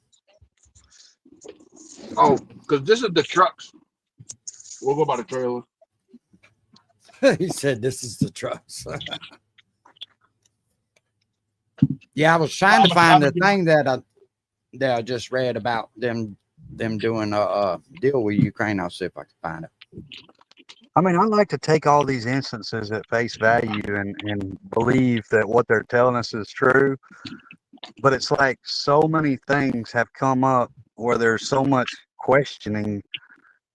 Oh, because this is the trucks. We'll go by the trailer. He said, "This is the trucks." Yeah, I was trying to find the thing that I just read about them doing a deal with Ukraine. I'll see if I can find it. I mean, I like to take all these instances at face value and believe that what they're telling us is true. But it's like so many things have come up where there's so much questioning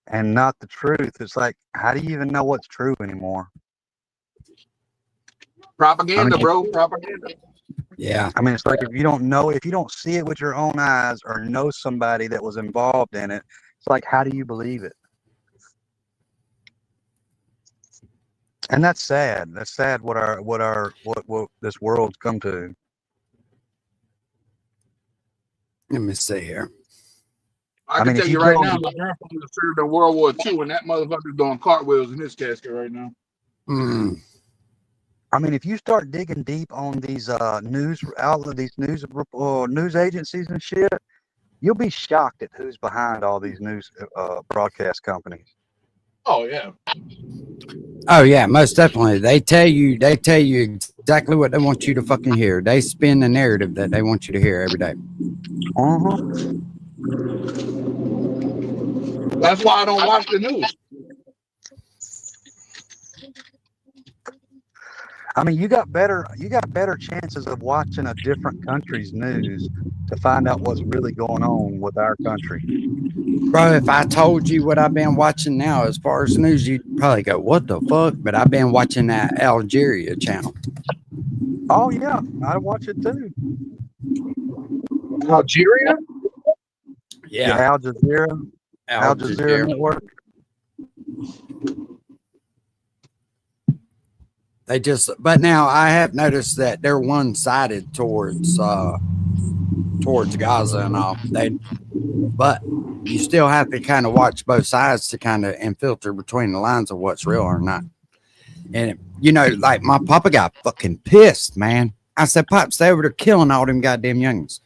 and not the truth. It's like, how do you even know what's true anymore? Propaganda, bro. Propaganda. Yeah. I mean, it's like if you don't see it with your own eyes or know somebody that was involved in it, it's like, how do you believe it? And that's sad. That's sad what this world's come to. Let me see here. I can tell you right now, my grandfather served in World War II, and that motherfucker's doing cartwheels in his casket right now. I mean, if you start digging deep on these news outlets, these news agencies and shit, you'll be shocked at who's behind all these news broadcast companies. Oh yeah. Oh yeah, most definitely. They tell you exactly what they want you to fucking hear. They spin the narrative that they want you to hear every day. That's why I don't watch the news. I mean, you got better chances of watching a different country's news to find out what's really going on with our country. Bro, if I told you what I've been watching now as far as news, you'd probably go, "What the fuck?" But I've been watching that Algeria channel. Oh yeah, I watch it too. Algeria? Yeah, Al Jazeera Network. But now I have noticed that they're one-sided towards Gaza and all. But you still have to kind of watch both sides to kind of and filter between the lines of what's real or not. And like my papa got fucking pissed, man. I said, "Pops, they over there killing all them goddamn youngins."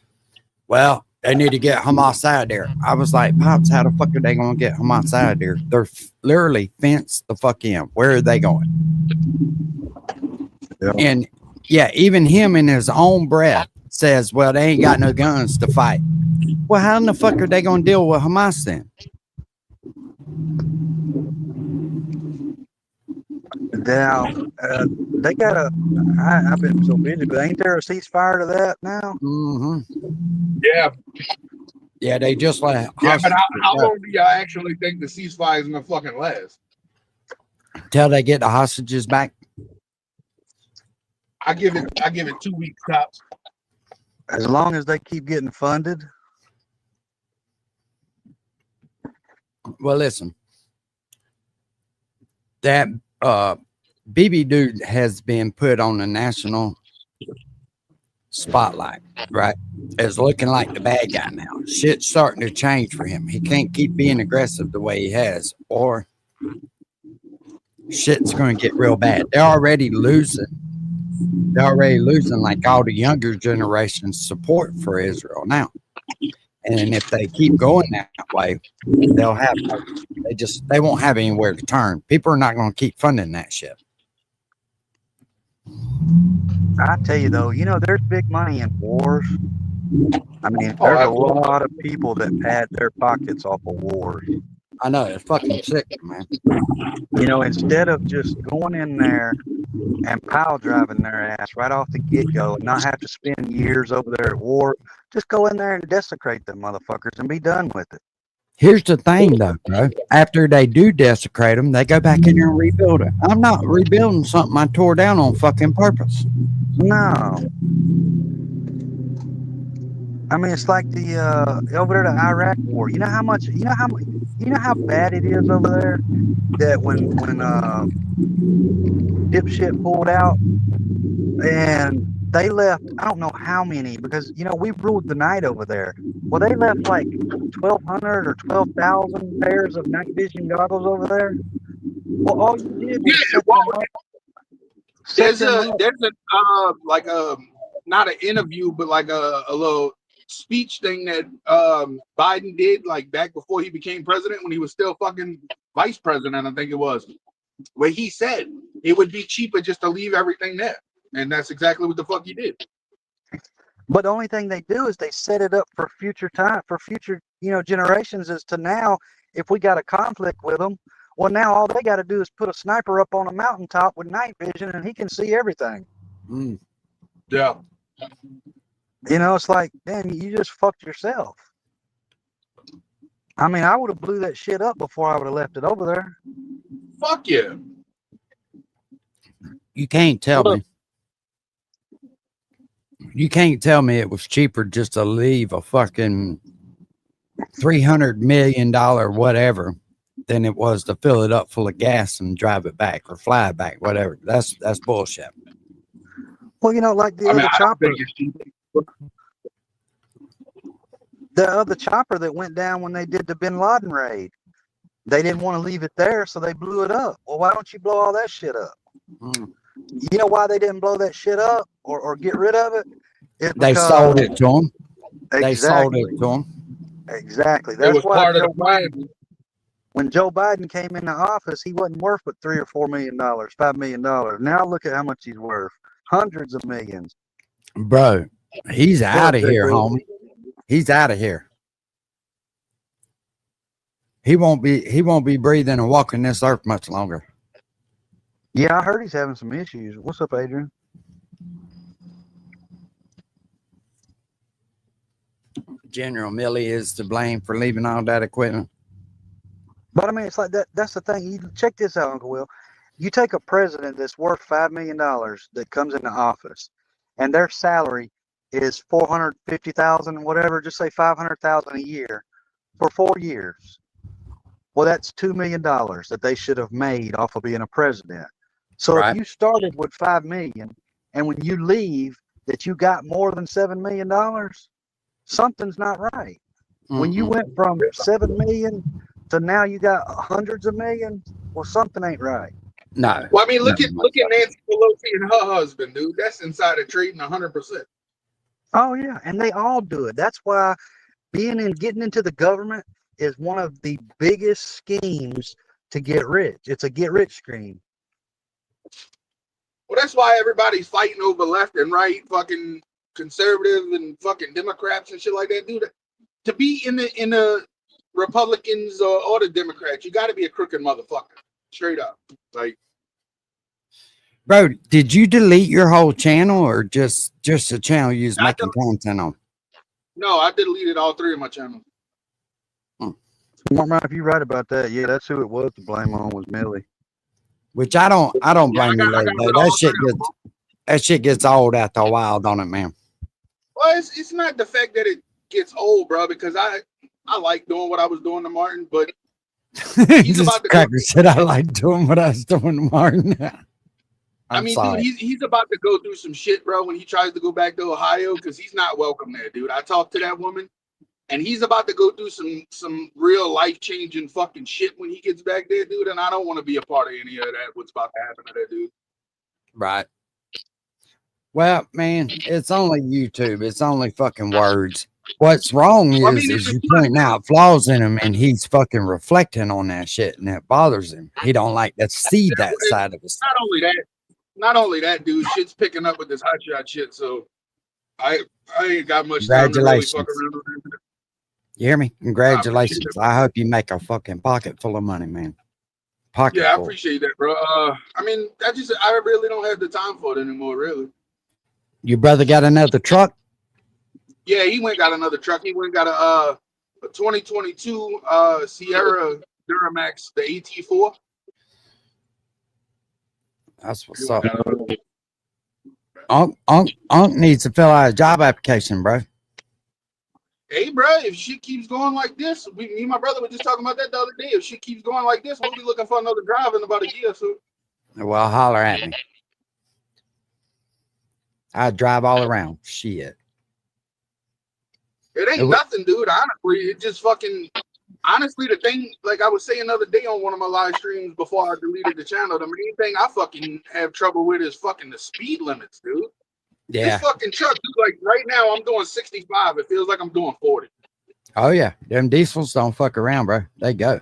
Well, they need to get Hamas out of there. I was like, "Pops, how the fuck are they going to get Hamas out of there? They're literally fenced the fuck in. Where are they going?" Yeah. And yeah, even him in his own breath says, "Well, they ain't got no guns to fight." Well, how in the fuck are they going to deal with Hamas then? Now, they got I've been so busy, but ain't there a ceasefire to that now? Mm-hmm. Yeah. Yeah, they just like. Yeah, but how long do y'all actually think the ceasefire is gonna fucking last? Till they get the hostages back. I give it 2 weeks tops. As long as they keep getting funded. Well, listen. That BB dude has been put on the national spotlight, right? It's looking like the bad guy now. Shit's starting to change for him. He can't keep being aggressive the way he has, or shit's going to get real bad. They're already losing like all the younger generation's support for Israel now. And if they keep going that way, they won't have anywhere to turn. People are not going to keep funding that shit. I tell you though, there's big money in wars. I mean, there's a lot of people that pad their pockets off of wars. I know, it's fucking sick, man. Instead of just going in there and pile driving their ass right off the get-go and not have to spend years over there at war, just go in there and desecrate them motherfuckers and be done with it. Here's the thing, though, bro. After they do desecrate them, they go back in there and rebuild it. I'm not rebuilding something I tore down on fucking purpose. No. I mean, it's like the over there, the Iraq war. You know how bad it is over there that when dipshit pulled out and they left, I don't know how many, because, you know, we ruled the night over there. Well, they left like 1,200 or 12,000 pairs of night vision goggles over there. Well, all you did Yeah, was set well, them up. Set them up. there's a like a not an interview, but like a little speech thing that Biden did like back before he became president when he was still fucking vice president, I think it was, where he said it would be cheaper just to leave everything there, and that's exactly what the fuck he did. But the only thing they do is they set it up for future time, for future, you know, generations. As to now, if we got a conflict with them, well, now all they got to do is put a sniper up on a mountaintop with night vision, and he can see everything. Mm. Yeah. You know, it's like, damn, you just fucked yourself. I mean, I would have blew that shit up before I would have left it over there. Fuck yeah. You can't tell me. You can't tell me it was cheaper just to leave a fucking $300 million whatever than it was to fill it up full of gas and drive it back or fly it back, whatever. That's bullshit. Well, you know, like the other chopper. The other chopper that went down when they did the Bin Laden raid. They didn't want to leave it there, so they blew it up. Well, why don't you blow all that shit up? Mm. You know why they didn't blow that shit up or get rid of it? They sold it to them. Exactly. They sold it to them. Exactly. That was why part of the plan. when Joe Biden came into office, he wasn't worth but $3 or $4 million, $5 million. Now look at how much he's worth. Hundreds of millions. Bro, he's out of here, homie. He's out of here. He won't be breathing and walking this earth much longer. Yeah, I heard he's having some issues. What's up, Adrian? General Milley is to blame for leaving all that equipment. But I mean, it's like that. That's the thing. You check this out, Uncle Will. You take a president that's worth $5 million that comes into office, and their salary is $450,000, whatever. Just say $500,000 a year for 4 years. Well, that's $2 million that they should have made off of being a president. So Right. if you started with $5 million, and when you leave, that you got more than $7 million, something's not right. When you went from 7 million to now you got hundreds of millions, well, something ain't right. No. Well, I mean, look at Nancy Pelosi and her husband, dude. That's insider trading 100%. Oh yeah, and they all do it. That's why getting into the government is one of the biggest schemes to get rich. It's a get rich scheme. Well, that's why everybody's fighting over left and right, fucking conservative and fucking Democrats and shit like that, dude. To be in the Republicans or the Democrats, you got to be a crooked motherfucker, straight up. Like, bro, did you delete your whole channel or just a channel you was making content on? No, I deleted all 3 of my channels. Mark, if you right about that, yeah, that's who it was to blame on was Millie. Which I don't blame you. That shit gets old after a while, don't it, man? Well, it's not the fact that it gets old, bro, because I like doing what I was doing to Martin, but he's about to Cracker said I like doing what I was doing to Martin. Dude, he's about to go through some shit, bro, when he tries to go back to Ohio, because he's not welcome there, dude. I talked to that woman, and he's about to go through some real life-changing fucking shit when he gets back there, dude, and I don't want to be a part of any of that, what's about to happen to that dude. Right. Well, man, it's only YouTube. It's only fucking words. What's wrong is you point out flaws in him, and he's fucking reflecting on that shit, and that bothers him. He don't like to see that side of his. Not only that, dude, shit's picking up with this hot shot shit, so I ain't got much time to really fuck around with it. You hear me? Congratulations. I hope you make a fucking pocket full of money, man. Pocket yeah, full. I appreciate that, bro. I mean, I really don't have the time for it anymore, really. Your brother got another truck? Yeah, he went got another truck. He went got a 2022 Sierra Duramax, the AT4. That's what's up. Unc needs to fill out a job application, bro. Hey, bro, if shit keeps going like this, me and my brother were just talking about that the other day. If shit keeps going like this, we'll be looking for another driver in about a year or so. Well, holler at me. I drive all around. Shit. It ain't nothing, dude. Honestly, it just fucking. Honestly, the thing, like I was saying the other day on one of my live streams before I deleted the channel, the main thing I fucking have trouble with is fucking the speed limits, dude. This Yeah. fucking truck, dude, like right now I'm doing 65. It feels like I'm doing 40. Oh yeah. Them diesels don't fuck around, bro. They go.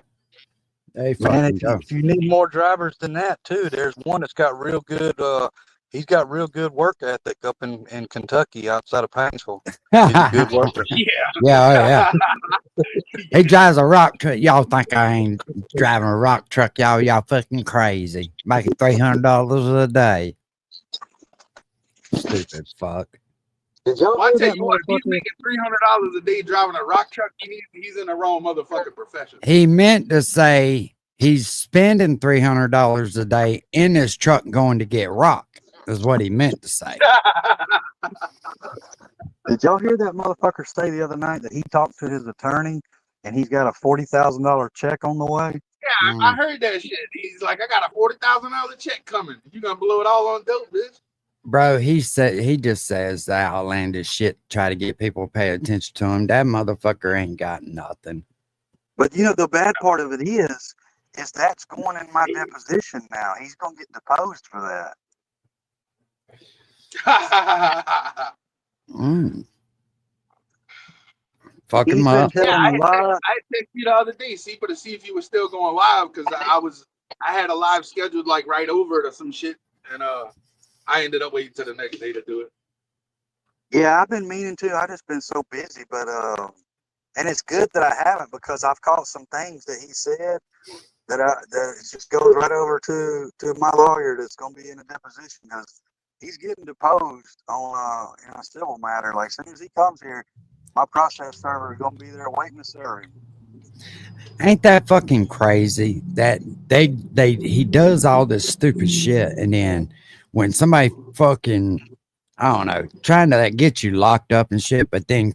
They Man, fucking go. if you need more drivers than that too, there's one that's got real good. He's got real good work ethic up in Kentucky, outside of Paintsville. He's a good worker. Yeah. Yeah, oh, yeah. He drives a rock truck. Y'all think I ain't driving a rock truck? Y'all fucking crazy. Making $300 a day. Stupid fuck. Did y'all Well, I hear tell that you what, if he's motherfucker? making $300 a day driving a rock truck, he's in the wrong motherfucking profession. He meant to say he's spending $300 a day in his truck going to get rock, is what he meant to say. Did y'all hear that motherfucker say the other night that he talked to his attorney and he's got a $40,000 check on the way? Yeah, I heard that shit. He's like, I got a $40,000 check coming. You gonna blow it all on dope, bitch? Bro, he just says the outlandish shit to try to get people to pay attention to him. That motherfucker ain't got nothing. But you know, the bad part of it is that's going in my deposition now. He's gonna get deposed for that. Fuck He's him been up. telling a lot. I texted you the other day, to see if you were still going live, because I had a live scheduled like right over it or some shit, and I ended up waiting till the next day to do it. Yeah, I've been meaning to. I just been so busy, but and it's good that I haven't, because I've caught some things that he said that it just goes right over to my lawyer that's gonna be in a deposition, because he's getting deposed on in a civil matter. Like, as soon as he comes here, my process server is gonna be there waiting to serve him. Ain't that fucking crazy that he does all this stupid shit, and then when somebody fucking, I don't know, trying to get you locked up and shit, but then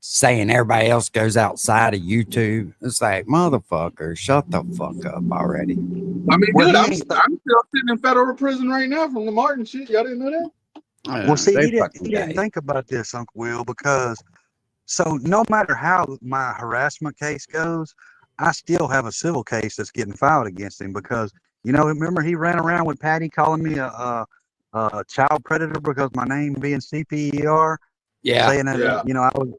saying everybody else goes outside of YouTube, it's like, motherfucker, shut the fuck up already. I mean, dude, I'm still sitting in federal prison right now from the Martin shit. Y'all didn't know that? Well, see, he didn't think about this, Uncle Will, because so no matter how my harassment case goes, I still have a civil case that's getting filed against him, because, you know, remember he ran around with Patty calling me a child predator because my name being CPER, saying that you know, I was,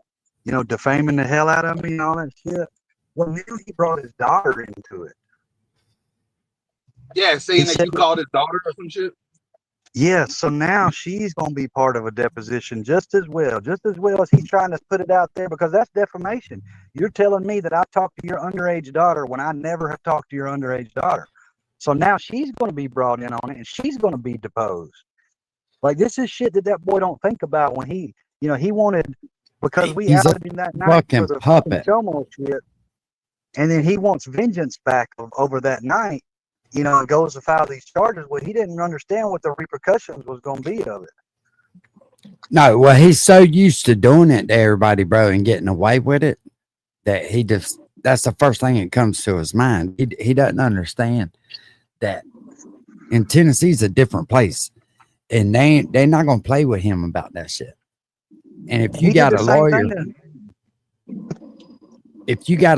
you know, defaming the hell out of me and all that shit. Well, now he brought his daughter into it. Yeah, saying that you called his daughter or some shit. Yeah, so now she's going to be part of a deposition just as well as he's trying to put it out there, because that's defamation. You're telling me that I talked to your underage daughter when I never have talked to your underage daughter. So now she's going to be brought in on it, and she's going to be deposed. Like, this is shit that boy don't think about when he, you know, he wanted, because we outed him that night for the fucking Chomo shit, and then he wants vengeance back over that night. You know, and goes to file these charges. Well, he didn't understand what the repercussions was going to be of it. No, well, he's so used to doing it to everybody, bro, and getting away with it that that's the first thing that comes to his mind. He doesn't understand that in Tennessee's a different place, and they're not going to play with him about that shit. And if you got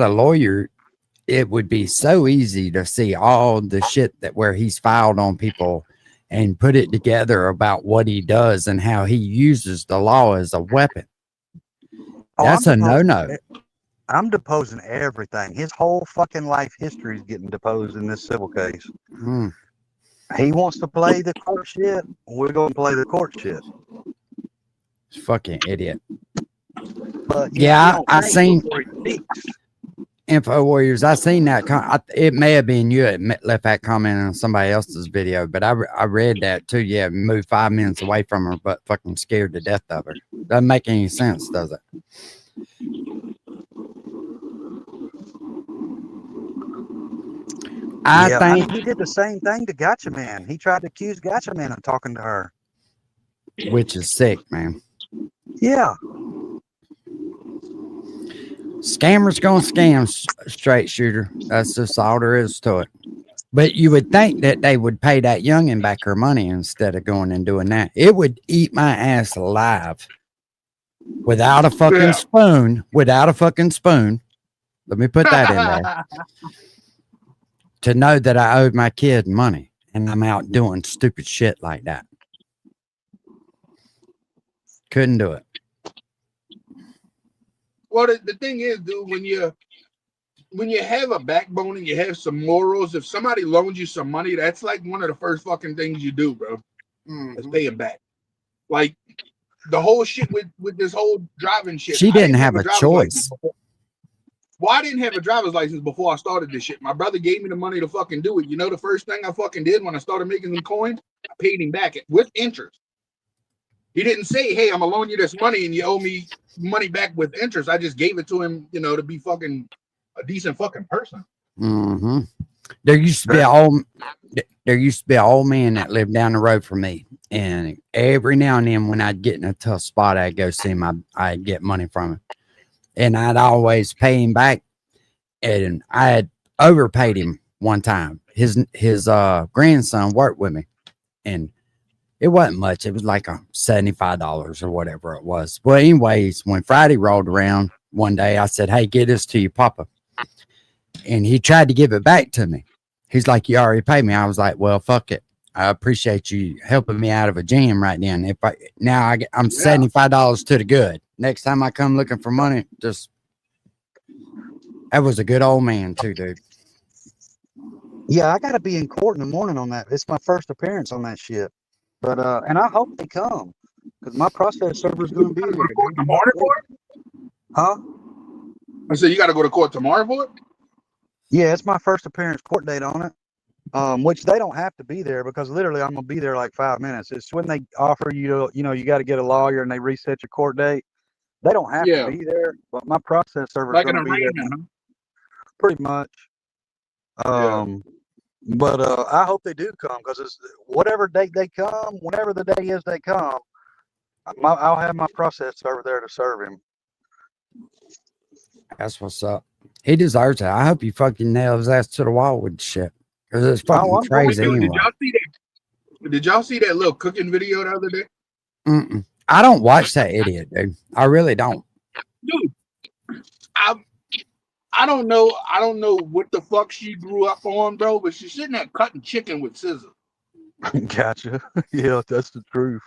a lawyer, it would be so easy to see all the shit that where he's filed on people and put it together about what he does and how he uses the law as a weapon. That's a no-no. I'm deposing everything. His whole fucking life history is getting deposed in this civil case. He wants to play the court shit. We're going to play the court shit. Fucking idiot. But yeah, I seen Info Warriors. I seen that. It may have been you that left that comment on somebody else's video, but I read that too. Yeah, moved 5 minutes away from her, but fucking scared to death of her. Doesn't make any sense, does it? I think he did the same thing to Gotcha Man. He tried to accuse Gotcha Man of talking to her, which is sick, man. Yeah. Scammers gonna scam, straight shooter. That's just all there is to it. But you would think that they would pay that youngin back her money instead of going and doing that. It would eat my ass alive without a fucking spoon. Without a fucking spoon. Let me put that in there. To know that I owed my kid money and I'm out doing stupid shit like that. Couldn't do it. Well, the thing is, dude, when you have a backbone and you have some morals, if somebody loans you some money, that's like one of the first fucking things you do, bro. Is pay them back. Like the whole shit with this whole driving shit. She didn't have a choice. Well, I didn't have a driver's license before I started this shit. My brother gave me the money to fucking do it. You know, the first thing I fucking did when I started making some coins, I paid him back with interest. He didn't say, hey, I'm gonna loan you this money and you owe me money back with interest. I just gave it to him, you know, to be fucking a decent fucking person. Mm-hmm. There used to be an old man that lived down the road from me, and every now and then when I'd get in a tough spot, I'd go see him. I'd get money from him, and I'd always pay him back. And I had overpaid him one time. His grandson worked with me, and it wasn't much. It was like $75 or whatever it was. Well, anyways, when Friday rolled around one day, I said, hey, get this to your papa. And he tried to give it back to me. He's like, you already paid me. I was like, well, fuck it. I appreciate you helping me out of a jam right then. I'm $75 to the good. Next time I come looking for money, that was a good old man too, dude. Yeah, I gotta be in court in the morning on that. It's my first appearance on that shit. But and I hope they come because my process server's gonna be there. Tomorrow for it? Huh? I said you got to go to court tomorrow for it. Yeah, it's my first appearance court date on it. Which they don't have to be there because literally I'm gonna be there like 5 minutes. It's when they offer you, you got to get a lawyer and they reset your court date. They don't have to be there, but my process server's like gonna an be there. arraignment, Pretty much. But I hope they do come because it's whatever date they come, whenever the day is they come, I'll have my process server there to serve him. That's what's up. He deserves it. I hope he fucking nails his ass to the wall with shit because it's fucking crazy. Anyway. Did y'all see that little cooking video the other day? Mm-mm. I don't watch that idiot, dude. I really don't. Dude, I don't know. I don't know what the fuck she grew up on, bro. But she's sitting there cutting chicken with scissors. Gotcha. Yeah, that's the truth.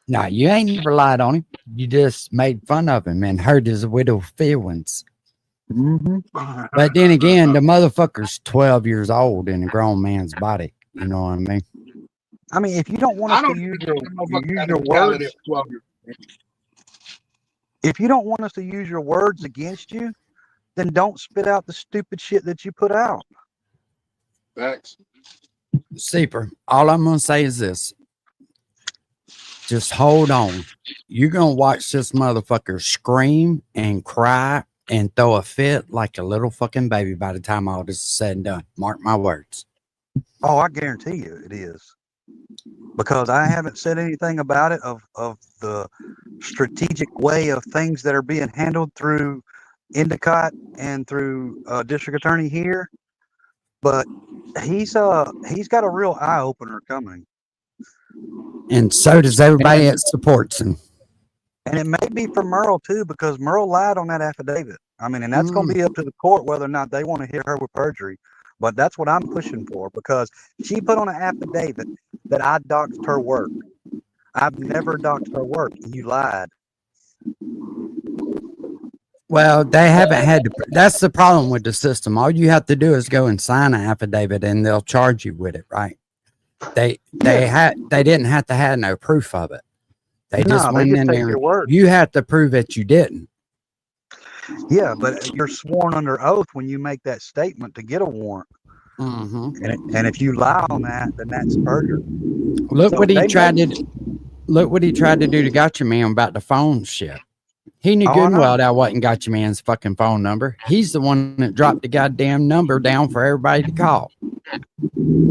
Nah, you ain't never lied on him. You just made fun of him and hurt his widow feelings. But then again, the motherfucker's 12 years old in a grown man's body. You know what I mean? I mean, if you don't want us to use your words, if you don't want us to use your words against you, then don't spit out the stupid shit that you put out. Facts. Seeper, all I'm going to say is this. Just hold on. You're going to watch this motherfucker scream and cry and throw a fit like a little fucking baby by the time all this is said and done. Mark my words. Oh, I guarantee you it is. Because I haven't said anything about it of the strategic way of things that are being handled through Endicott and through district attorney here. But he's got a real eye opener coming. And so does everybody that supports him. And it may be for Merle too, because Merle lied on that affidavit. I mean, and that's going to be up to the court whether or not they want to hit her with perjury. But that's what I'm pushing for because she put on an affidavit that I doxed her work. I've never doxed her work. You lied. Well, they haven't had to. That's the problem with the system. All you have to do is go and sign an affidavit and they'll charge you with it, right? They didn't have to have no proof of it. They just went in there. You have to prove that you didn't. Yeah, but you're sworn under oath when you make that statement to get a warrant. And if you lie on that, then that's perjury. Look what he tried to do to Gotcha Man about the phone shit. He knew good and well that wasn't Gotcha Man's fucking phone number. He's the one that dropped the goddamn number down for everybody to call.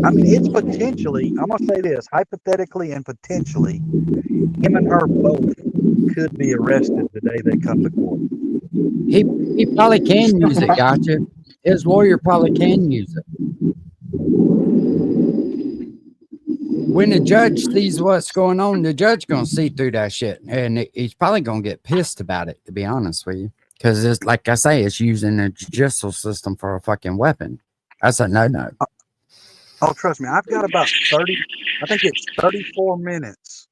I mean, it's potentially, I'm going to say this, hypothetically and potentially, him and her both could be arrested the day they come to court. He probably can use it, Gotcha. His lawyer probably can use it. when the judge sees what's going on, the judge gonna see through that shit, and he's probably gonna get pissed about it. To be honest with you, because it's like I say, it's using the judicial system for a fucking weapon. That's a no. Oh, trust me, I've got about 30. I think it's 34 minutes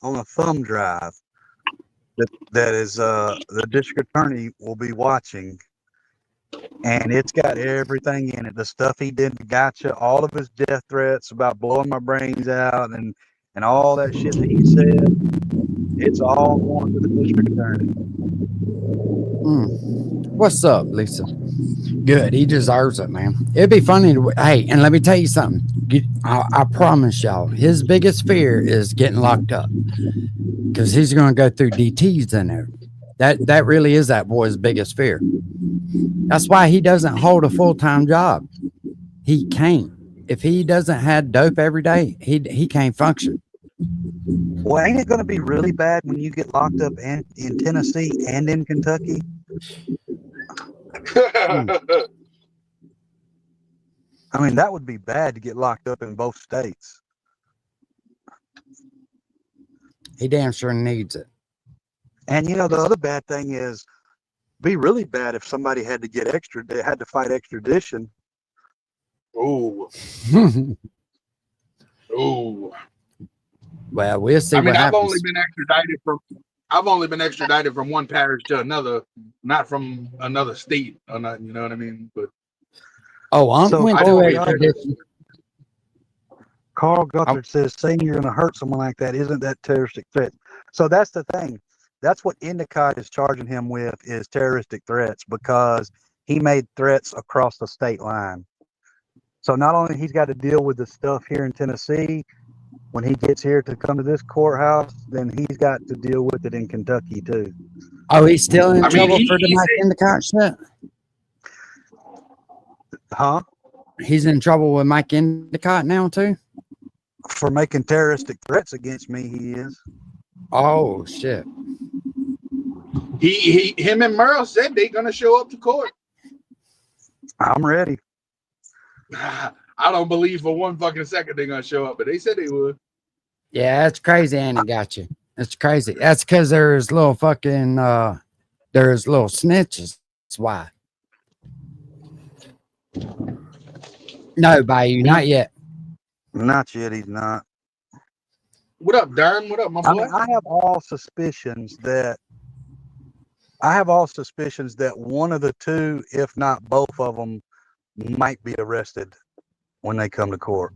on a thumb drive that is the district attorney will be watching, and it's got everything in it. The stuff he did to Gotcha, all of his death threats about blowing my brains out, and all that shit that he said. It's all going to the district attorney. What's up, Lisa? Good. He deserves it, man. It'd be funny to, hey, and let me tell you something. I promise y'all, his biggest fear is getting locked up because he's going to go through DTs in there. That really is that boy's biggest fear. That's why he doesn't hold a full-time job. He can't. If he doesn't have dope every day, he can't function. Well, ain't it going to be really bad when you get locked up in Tennessee and in Kentucky? I mean, that would be bad to get locked up in both states. He damn sure needs it. And you know, the other bad thing is, be really bad if somebody had to get they had to fight extradition. Oh. Oh. Well, we'll see. I mean, what I've happens. only been extradited from one parish to another, not from another state or not. You know what I mean? But Went through extradition. Carl Guthrie says saying you're going to hurt someone like that isn't that terroristic threat. So that's the thing. That's what Endicott is charging him with, is terroristic threats, because he made threats across the state line. So not only he's got to deal with the stuff here in Tennessee, when he gets here to come to this courthouse, then he's got to deal with it in Kentucky too. Oh, he's still in trouble for the Mike Endicott shit? Huh? He's in trouble with Mike Endicott now too? For making terroristic threats against me, he is. Oh shit. Him and Merle said they're gonna show up to court. I'm ready. I don't believe for one fucking second they're gonna show up, but they said they would. Yeah, that's crazy, and it got you. It's crazy. That's because there's little fucking there's little snitches. That's why. No, Bayou, not yet. Not yet, he's not. What up, Darn? What up, my boy? I mean, I have all suspicions that one of the two, if not both of them, might be arrested when they come to court.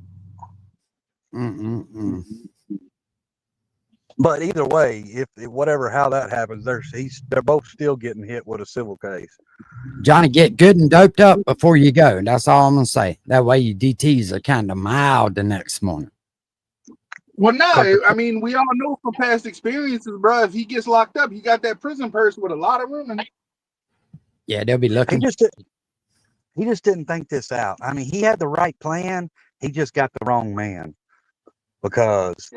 But either way, if whatever how that happens, they're both still getting hit with a civil case. Johnny, get good and doped up before you go. That's all I'm gonna say. That way your DTs are kind of mild the next morning. Well, no, I mean, we all know from past experiences, bro. If he gets locked up, he got that prison purse with a lot of room in it. Yeah, they'll be looking. He just didn't think this out. I mean, he had the right plan. He just got the wrong man. Because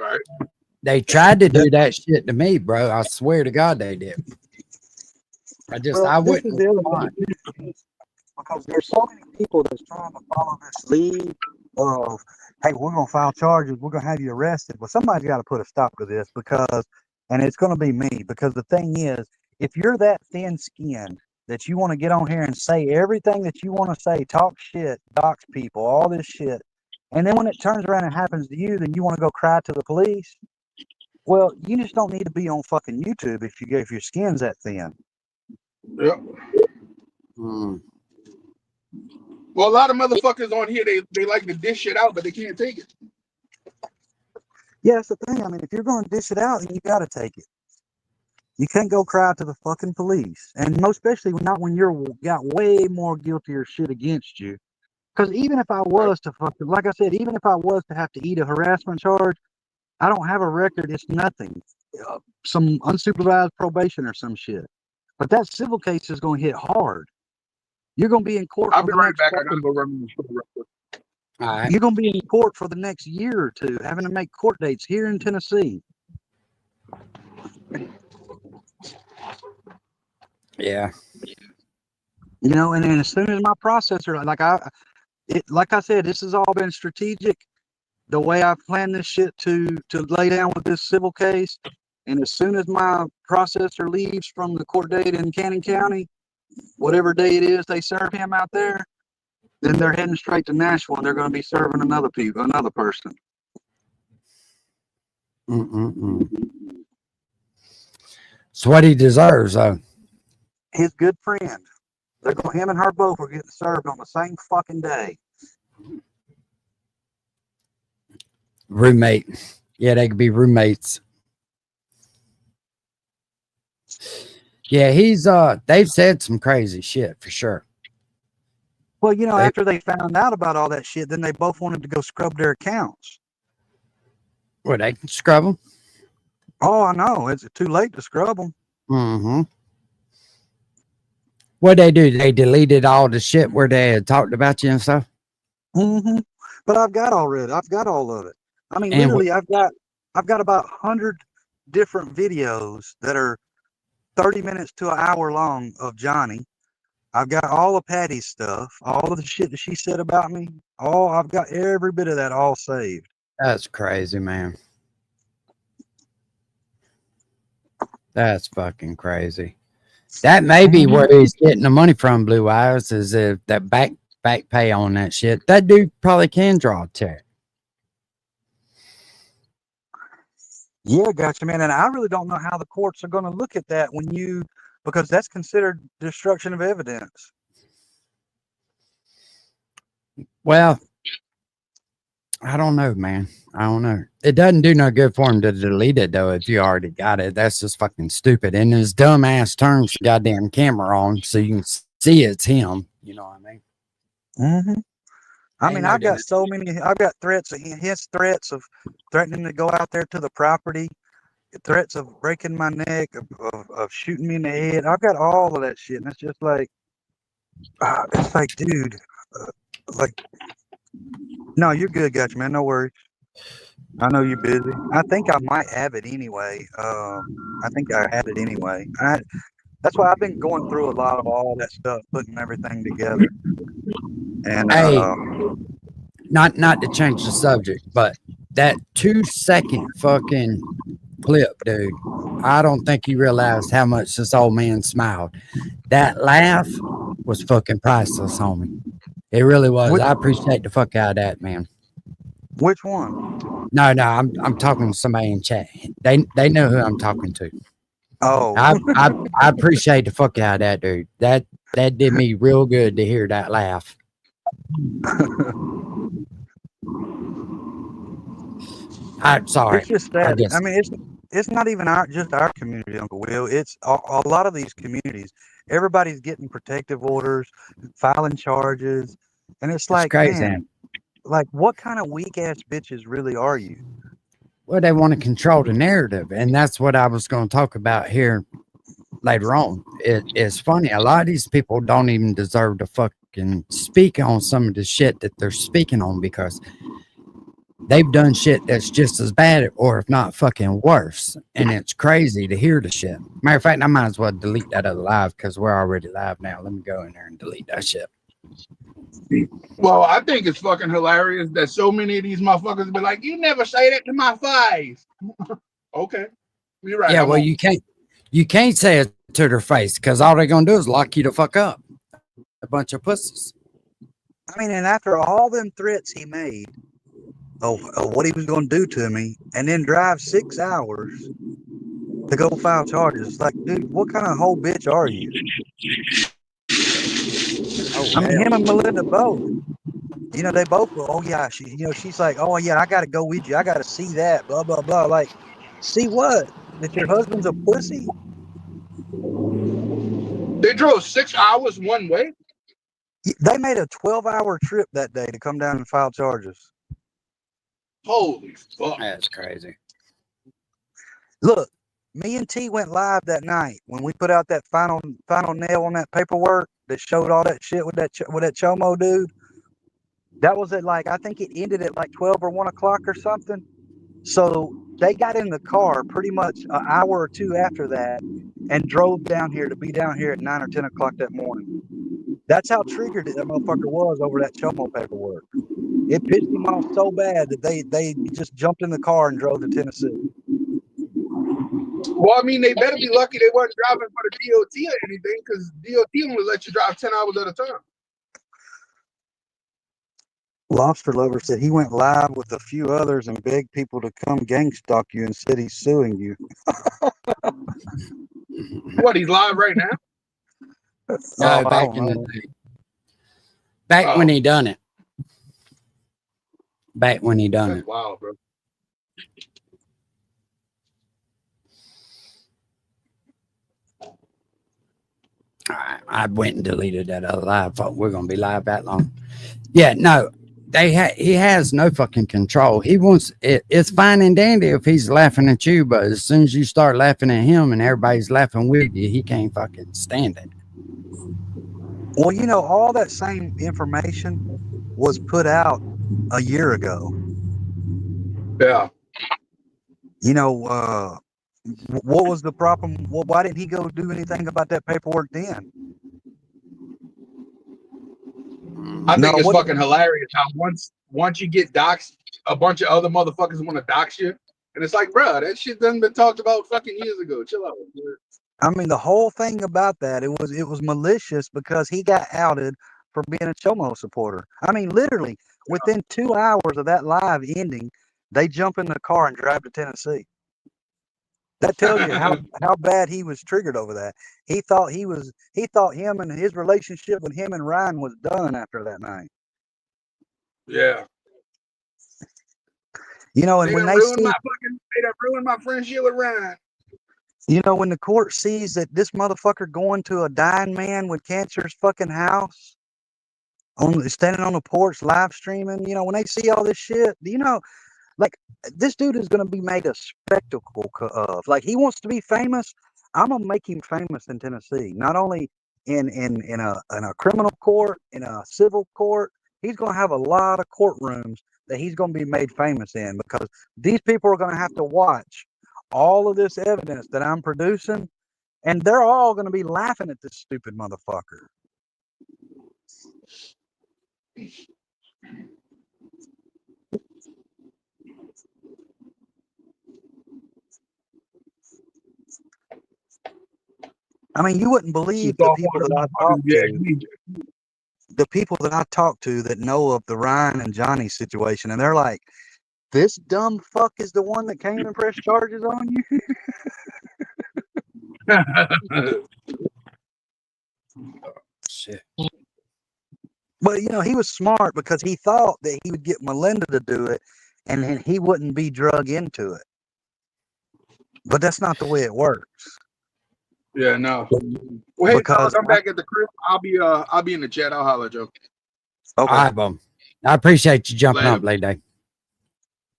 they tried to do that shit to me, bro. I swear to God they did. I wouldn't. Because there's so many people that's trying to follow this lead of, hey, we're going to file charges, we're going to have you arrested. Well, somebody's got to put a stop to this, and it's going to be me, because the thing is, if you're that thin-skinned that you want to get on here and say everything that you want to say, talk shit, dox people, all this shit, and then when it turns around and happens to you, then you want to go cry to the police, well, you just don't need to be on fucking YouTube if your skin's that thin. Yep. Well, a lot of motherfuckers on here, they like to dish shit out, but they can't take it. Yeah, that's the thing. I mean, if you're going to dish it out, then you got to take it. You can't go cry to the fucking police. And most especially not when you're got way more guilty or shit against you. Because even if I was to fucking, like I said, even if I was to have to eat a harassment charge, I don't have a record. It's nothing. Some unsupervised probation or some shit. But that civil case is going to hit hard. You're going to be in court. I'll be right back. I gotta go run the store real quick. All right. You're going to be in court for the next year or two, having to make court dates here in Tennessee. Yeah. You know, and as soon as my processor, like I said, this has all been strategic. the way I planned this shit to lay down with this civil case, and as soon as my processor leaves from the court date in Cannon County, whatever day it is they serve him out there, then they're heading straight to Nashville and they're going to be serving another person. It's what he deserves, though. His good friend. Him and her both are getting served on the same fucking day. Roommate. Yeah, they could be roommates. Yeah, they've said some crazy shit for sure. Well, after they found out about all that shit, then they both wanted to go scrub their accounts. Well, they can scrub them. Oh, I know. It's too late to scrub them. Mm-hmm. What they do? They deleted all the shit where they had talked about you and stuff. Mm-hmm. But I've got all of it. I mean, literally, I've got about 100 different videos that are 30 minutes to an hour long of Johnny. I've got all of Patty's stuff, all of the shit that she said about me. I've got every bit of that all saved. That's crazy, man. That's fucking crazy. That may be where he's getting the money from, Blue Eyes, is if that back pay on that shit. That dude probably can draw a check. Yeah, gotcha, man. And I really don't know how the courts are going to look at that because that's considered destruction of evidence. Well, I don't know, man. I don't know. It doesn't do no good for him to delete it, though, if you already got it. That's just fucking stupid. And his dumb ass turns the goddamn camera on so you can see it's him. You know what I mean? Mm-hmm. I mean, I've got so many. I've got threats, his threats of threatening to go out there to the property, threats of breaking my neck, of shooting me in the head. I've got all of that shit, and it's just like, dude, no, you're good, gotcha, man. No worries. I know you're busy. I think I might have it anyway. I think I had it anyway. That's why I've been going through a lot of all that stuff, putting everything together. And hey, not to change the subject, but that 2-second fucking clip, dude. I don't think you realized how much this old man smiled. That laugh was fucking priceless, homie. It really was. I appreciate the fuck out of that, man. Which one? No, I'm talking to somebody in chat. They know who I'm talking to. Oh, I appreciate the fuck out of that, dude. That did me real good to hear that laugh. I'm sorry. It's just that. I mean, it's not even just our community, Uncle Will. It's a lot of these communities. Everybody's getting protective orders, filing charges, and it's like, crazy. Man, like, what kind of weak ass bitches really are you? Well, they want to control the narrative, and that's what I was going to talk about here later on. It's funny. A lot of these people don't even deserve to fucking speak on some of the shit that they're speaking on because they've done shit that's just as bad, or if not fucking worse. And it's crazy to hear the shit. Matter of fact, I might as well delete that other live because we're already live now. Let me go in there and delete that shit. Well, I think it's fucking hilarious that so many of these motherfuckers be like, "You never say that to my face." Okay, you're right. Yeah, well, you can't say it to their face because all they're gonna do is lock you the fuck up. A bunch of pussies. I mean, and after all them threats he made of what he was going to do to me, and then drive 6 hours to go file charges, like, dude, what kind of whole bitch are you? I mean, him and Melinda both. They both go, oh yeah, she's like, oh yeah, I gotta go with you. I gotta see that, blah blah blah. Like, see what? That your husband's a pussy? They drove 6 hours one way. They made a 12-hour trip that day to come down and file charges. Holy fuck! That's crazy. Look, me and T went live that night when we put out that final nail on that paperwork that showed all that shit with that Chomo dude. That was at I think it ended at 12 or 1 o'clock or something. So they got in the car pretty much an hour or two after that and drove down here to be down here at 9 or 10 o'clock that morning. That's how triggered that motherfucker was over that Chomo paperwork. It pissed him off so bad that they just jumped in the car and drove to Tennessee. Well, I mean, they better be lucky they wasn't driving for the DOT or anything, because DOT only let you drive 10 hours at a time. Lobster Lover said he went live with a few others and begged people to come gang stalk you and said he's suing you. What, he's live right now? No, back in the day. Back when he done it. Back when he done That's it. wild, bro. I went and deleted that other live. Thought we're gonna be live that long. Yeah, no, he has no fucking control. He wants it. It's fine and dandy if he's laughing at you, but as soon as you start laughing at him and everybody's laughing with you, he can't fucking stand it. Well, you know, all that same information was put out a year ago. Yeah. You know, what was the problem? Well, why didn't he go do anything about that paperwork then? I think it's fucking hilarious how once you get doxxed, a bunch of other motherfuckers want to dox you. And it's like, bro, that shit done been talked about fucking years ago. Chill out. I mean, the whole thing about that, it was malicious because he got outed for being a Chomo supporter. I mean, literally, within 2 hours of that live ending, they jump in the car and drive to Tennessee. That tells you how bad he was triggered over that. He thought him and his relationship with him and Ryan was done after that night. Yeah. You know, and they when done ruined my friendship with Ryan. You know, when the court sees that this motherfucker going to a dying man with cancer's fucking house, standing on the porch live streaming, you know, when they see all this shit, you know, like, this dude is going to be made a spectacle of. Like, he wants to be famous. I'm going to make him famous in Tennessee, not only in a criminal court, in a civil court. He's going to have a lot of courtrooms that he's going to be made famous in, because these people are going to have to watch all of this evidence that I'm producing, and they're all going to be laughing at this stupid motherfucker. I mean, you wouldn't believe the people that I talk to. The people that I talk to that know of the Ryan and Johnny situation, and they're like, "This dumb fuck is the one that came and pressed charges on you." Shit. But you know, he was smart because he thought that he would get Melinda to do it, and then he wouldn't be drug into it. But that's not the way it works. Yeah, no. Well, hey, because I'm back at the crib. I'll be in the chat. I'll holler at you. Okay. All right, boom. I appreciate you jumping up, lady.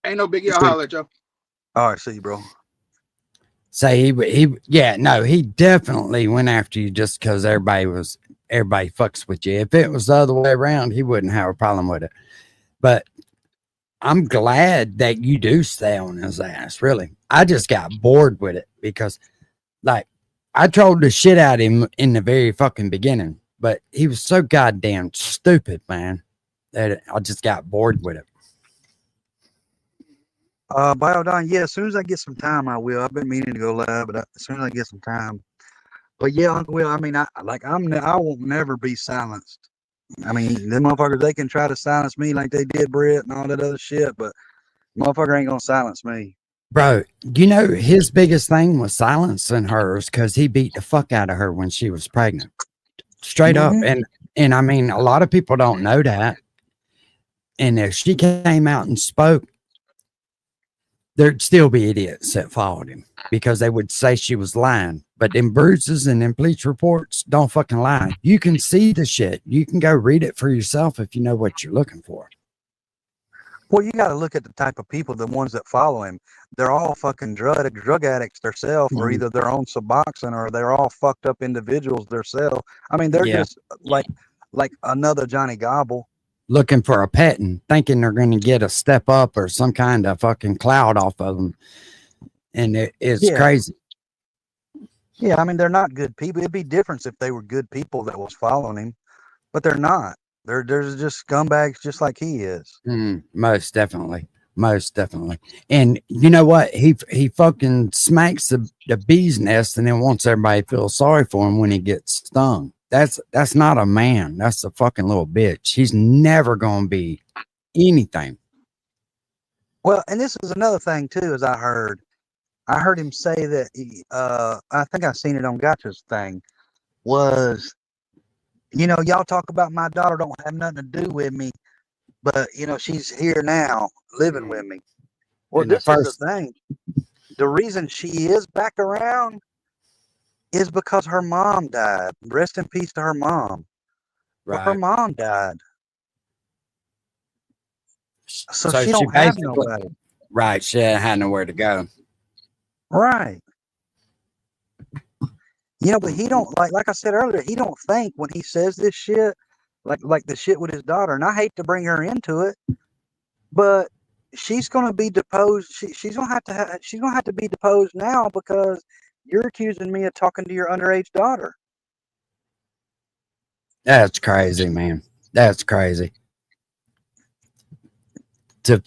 Ain't no biggie. I'll holler at you. All right, see you, bro. Say he definitely went after you just because everybody fucks with you. If it was the other way around, he wouldn't have a problem with it. But I'm glad that you do stay on his ass. Really, I just got bored with it because, like, I trolled the shit out of him in the very fucking beginning, but he was so goddamn stupid, man, that I just got bored with it. Biodon, yeah, as soon as I get some time, I will. I've been meaning to go live, but as soon as I get some time. But yeah, Uncle Will, I mean, I won't never be silenced. I mean, them motherfuckers, they can try to silence me like they did Brett and all that other shit, but motherfucker ain't gonna silence me. Bro, you know, his biggest thing was silencing hers because he beat the fuck out of her when she was pregnant. Straight up. And I mean, a lot of people don't know that. And if she came out and spoke, there'd still be idiots that followed him because they would say she was lying. But them bruises and them police reports don't fucking lie. You can see the shit. You can go read it for yourself if you know what you're looking for. Well, you got to look at the type of people, the ones that follow him. They're all fucking drug addicts themselves, or either they're on Suboxone, or they're all fucked up individuals themselves. I mean, they're just like another Johnny Gobble. Looking for a pet and thinking they're going to get a step up or some kind of fucking cloud off of them. And it's crazy. Yeah, I mean, they're not good people. It'd be different if they were good people that was following him, but they're not. There's just scumbags just like he is. Most definitely. Most definitely. And you know what? He fucking smacks the bee's nest and then wants everybody to feel sorry for him when he gets stung. That's not a man. That's a fucking little bitch. He's never gonna be anything. Well, and this is another thing too, as I heard him say that I think I seen it on Gotcha's thing, was, y'all talk about my daughter don't have nothing to do with me, but she's here now living with me. Well, And the this is the first thing. The reason she is back around is because her mom died. Rest in peace to her mom. But her right. mom died. So So she she don't have basically nobody. right, she hadn't had nowhere to go. Right. But he don't like I said earlier, he don't think when he says this shit, like the shit with his daughter. And I hate to bring her into it, but she's gonna be deposed. She's gonna have to be deposed now because you're accusing me of talking to your underage daughter. That's crazy, man. That's crazy. To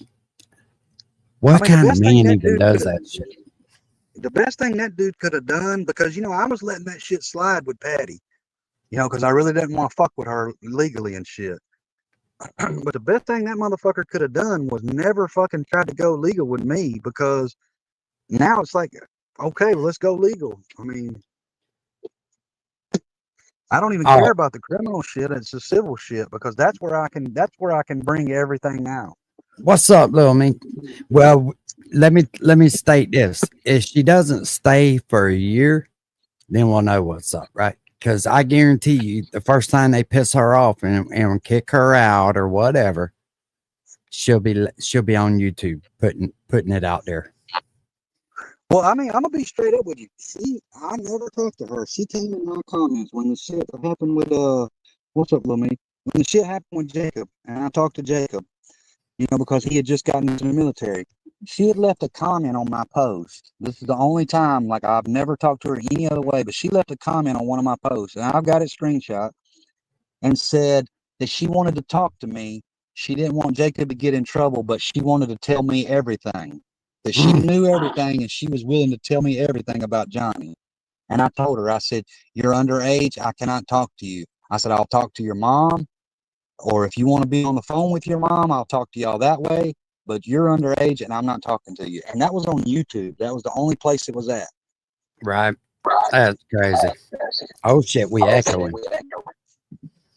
what The kind of best thing man that even dude does that shit? the best thing that dude could have done, because I was letting that shit slide with Patty, because I really didn't want to fuck with her legally and shit. But the best thing that motherfucker could have done was never fucking tried to go legal with me, because now it's like, okay, well, let's go legal. I mean, I don't even care Oh, about the criminal shit. It's the civil shit, because that's where I can bring everything out. what's up, little me? Well, let me state this. If she doesn't stay for a year, then we'll know what's up, right? Because I guarantee you, the first time they piss her off and kick her out or whatever, she'll be on YouTube putting it out there. Well, I mean, I'm gonna be straight up with you. I never talked to her. She came in my comments when the shit happened with what's up, little me? When the shit happened with Jacob, and I talked to Jacob, because he had just gotten into the military. She had left a comment on my post. This is the only time, like, I've never talked to her any other way, but she left a comment on one of my posts, and I've got it screenshot, and said that she wanted to talk to me. She didn't want Jacob to get in trouble, but she wanted to tell me everything. That she knew everything, and she was willing to tell me everything about Johnny. And I told her, I said, you're underage. I cannot talk to you. I said, I'll talk to your mom, or if you want to be on the phone with your mom, I'll talk to y'all that way. But you're underage, and I'm not talking to you. And that was on YouTube. That was the only place it was at. Right. That's crazy. Oh shit, we echoing.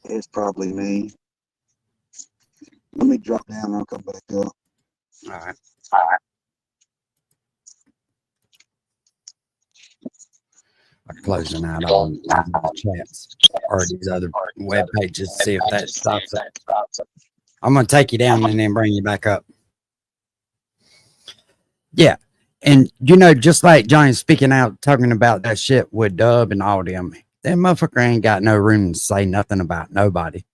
It's probably me. Let me drop down and I'll come back up. All right. I'm closing out on the chats or these other web pages to see if that stops it. I'm gonna take you down and then bring you back up. Yeah. And just like Johnny's speaking out, talking about that shit with Dub and all them, that motherfucker ain't got no room to say nothing about nobody,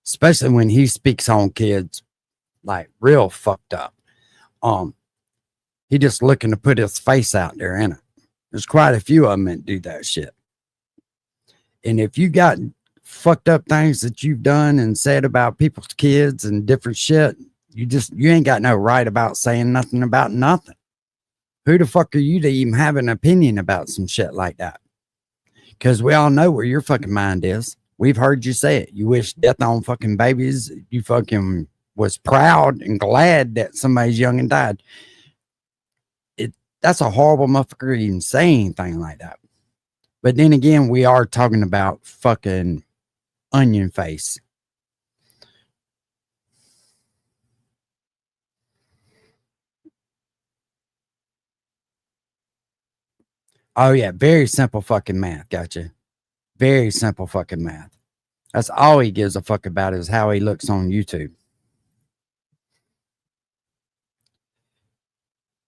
especially when he speaks on kids like real fucked up. He just looking to put his face out there in it. There's quite a few of them that do that shit. And if you got fucked up things that you've done and said about people's kids and different shit, you ain't got no right about saying nothing about nothing. Who the fuck are you to even have an opinion about some shit like that? Because we all know where your fucking mind is. We've heard you say it. You wish death on fucking babies. You fucking was proud and glad that somebody's young and died. That's a horrible motherfucker to even say anything like that. But then again, we are talking about fucking onion face. Oh yeah, very simple fucking math. Gotcha. Very simple fucking math. That's all he gives a fuck about is how he looks on YouTube.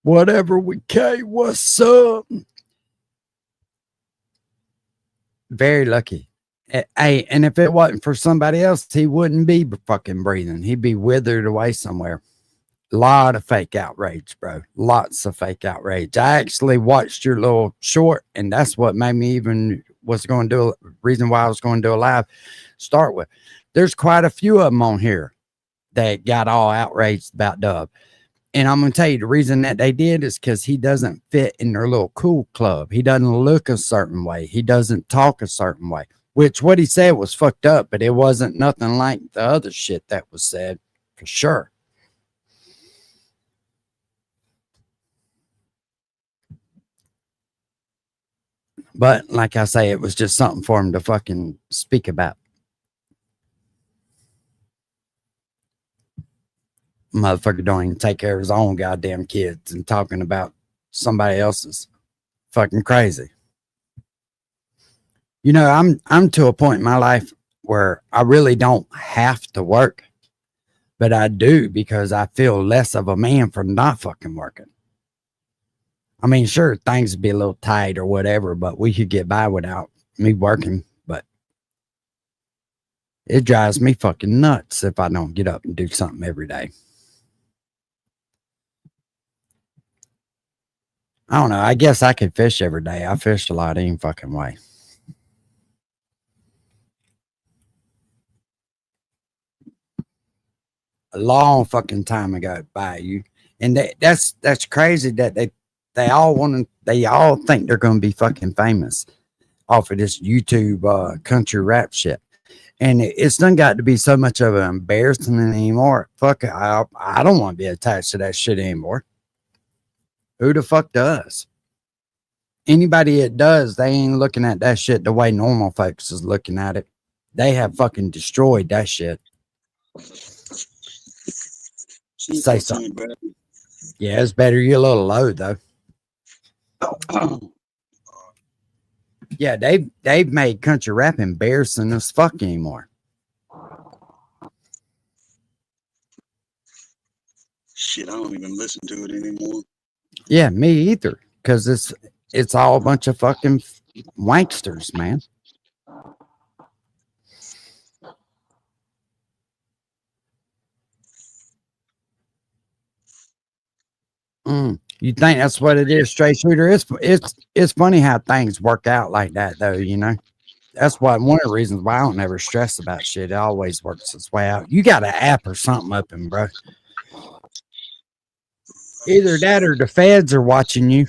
Whatever with K, what's up? Very lucky. Hey, and if it wasn't for somebody else, he wouldn't be fucking breathing. He'd be withered away somewhere. Lot of fake outrage, bro. Lots of fake outrage. I actually watched your little short, and that's what made me even was going to do, reason why I was going to do a live start with. There's quite a few of them on here that got all outraged about Dub. And I'm going to tell you the reason that they did is because he doesn't fit in their little cool club. He doesn't look a certain way. He doesn't talk a certain way, which what he said was fucked up, but it wasn't nothing like the other shit that was said for sure. But like I say, it was just something for him to fucking speak about. Motherfucker don't even take care of his own goddamn kids and talking about somebody else's. Fucking crazy. You know, I'm to a point in my life where I really don't have to work, but I do because I feel less of a man for not fucking working. I mean, sure, things would be a little tight or whatever, but we could get by without me working. But it drives me fucking nuts if I don't get up and do something every day. I don't know. I guess I could fish every day. I fish a lot any fucking way. A long fucking time ago by you. And that's crazy that they all think they're going to be fucking famous off of this YouTube country rap shit. And it's done got to be so much of an embarrassment anymore. Fuck it. I don't want to be attached to that shit anymore. Who the fuck does? Anybody that does, they ain't looking at that shit the way normal folks is looking at it. They have fucking destroyed that shit. Say something. Yeah, it's better. You're a little low though. Yeah, they've made country rap embarrassing as fuck anymore. Shit, I don't even listen to it anymore. Yeah, me either. Because it's all a bunch of fucking wanksters, man. You think that's what it is, straight shooter? It's funny how things work out like that, though. You know, that's one of the reasons why I don't ever stress about shit. It always works its way out. You got an app or something open, bro. Either that or the feds are watching you.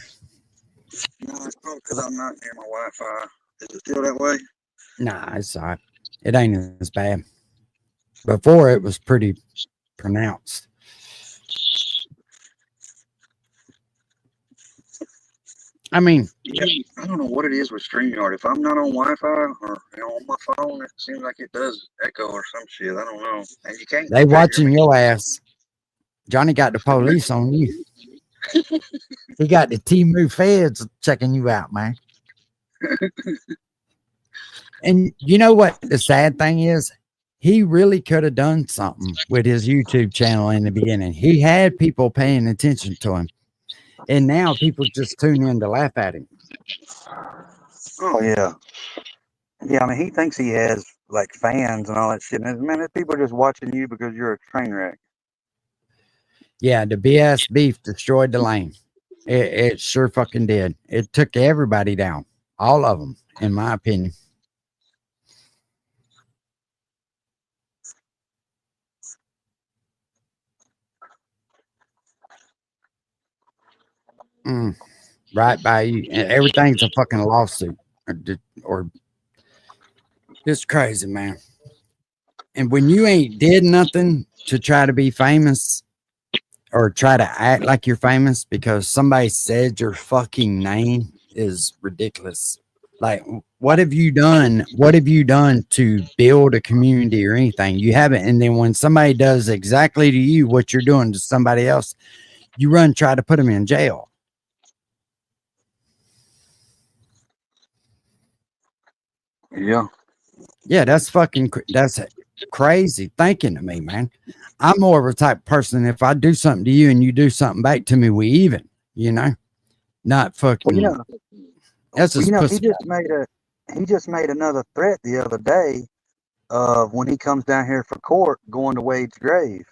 No, it's probably because I'm not near my Wi-Fi. Is it still that way? Nah, it's all right. It ain't as bad. Before it was pretty pronounced. I mean, yeah, I don't know what it is with StreamYard. If I'm not on Wi-Fi or on my phone, it seems like it does echo or some shit. I don't know. And you can't. They watching your ass. Johnny got the police on you. He got the Timu feds checking you out, man. And you know what the sad thing is? He really could have done something with his YouTube channel in the beginning. He had people paying attention to him. And now people just tune in to laugh at him. Oh, yeah. Yeah, I mean, he thinks he has, like, fans and all that shit. And, man, people are just watching you because you're a train wreck. Yeah, the BS beef destroyed the lane. It sure fucking did. It took everybody down. All of them, in my opinion. Right by you. Everything's a fucking lawsuit. Or it's crazy, man. And when you ain't did nothing to try to be famous or try to act like you're famous because somebody said your fucking name is ridiculous. Like, what have you done? What have you done to build a community or anything? You haven't. And then when somebody does exactly to you what you're doing to somebody else, you run, try to put them in jail. Yeah. Yeah, that's crazy thinking to me, man. I'm more of a type of person. If I do something to you and you do something back to me, we even, you know, not fucking. Well, that's just he just made another threat the other day of when he comes down here for court going to Wade's grave.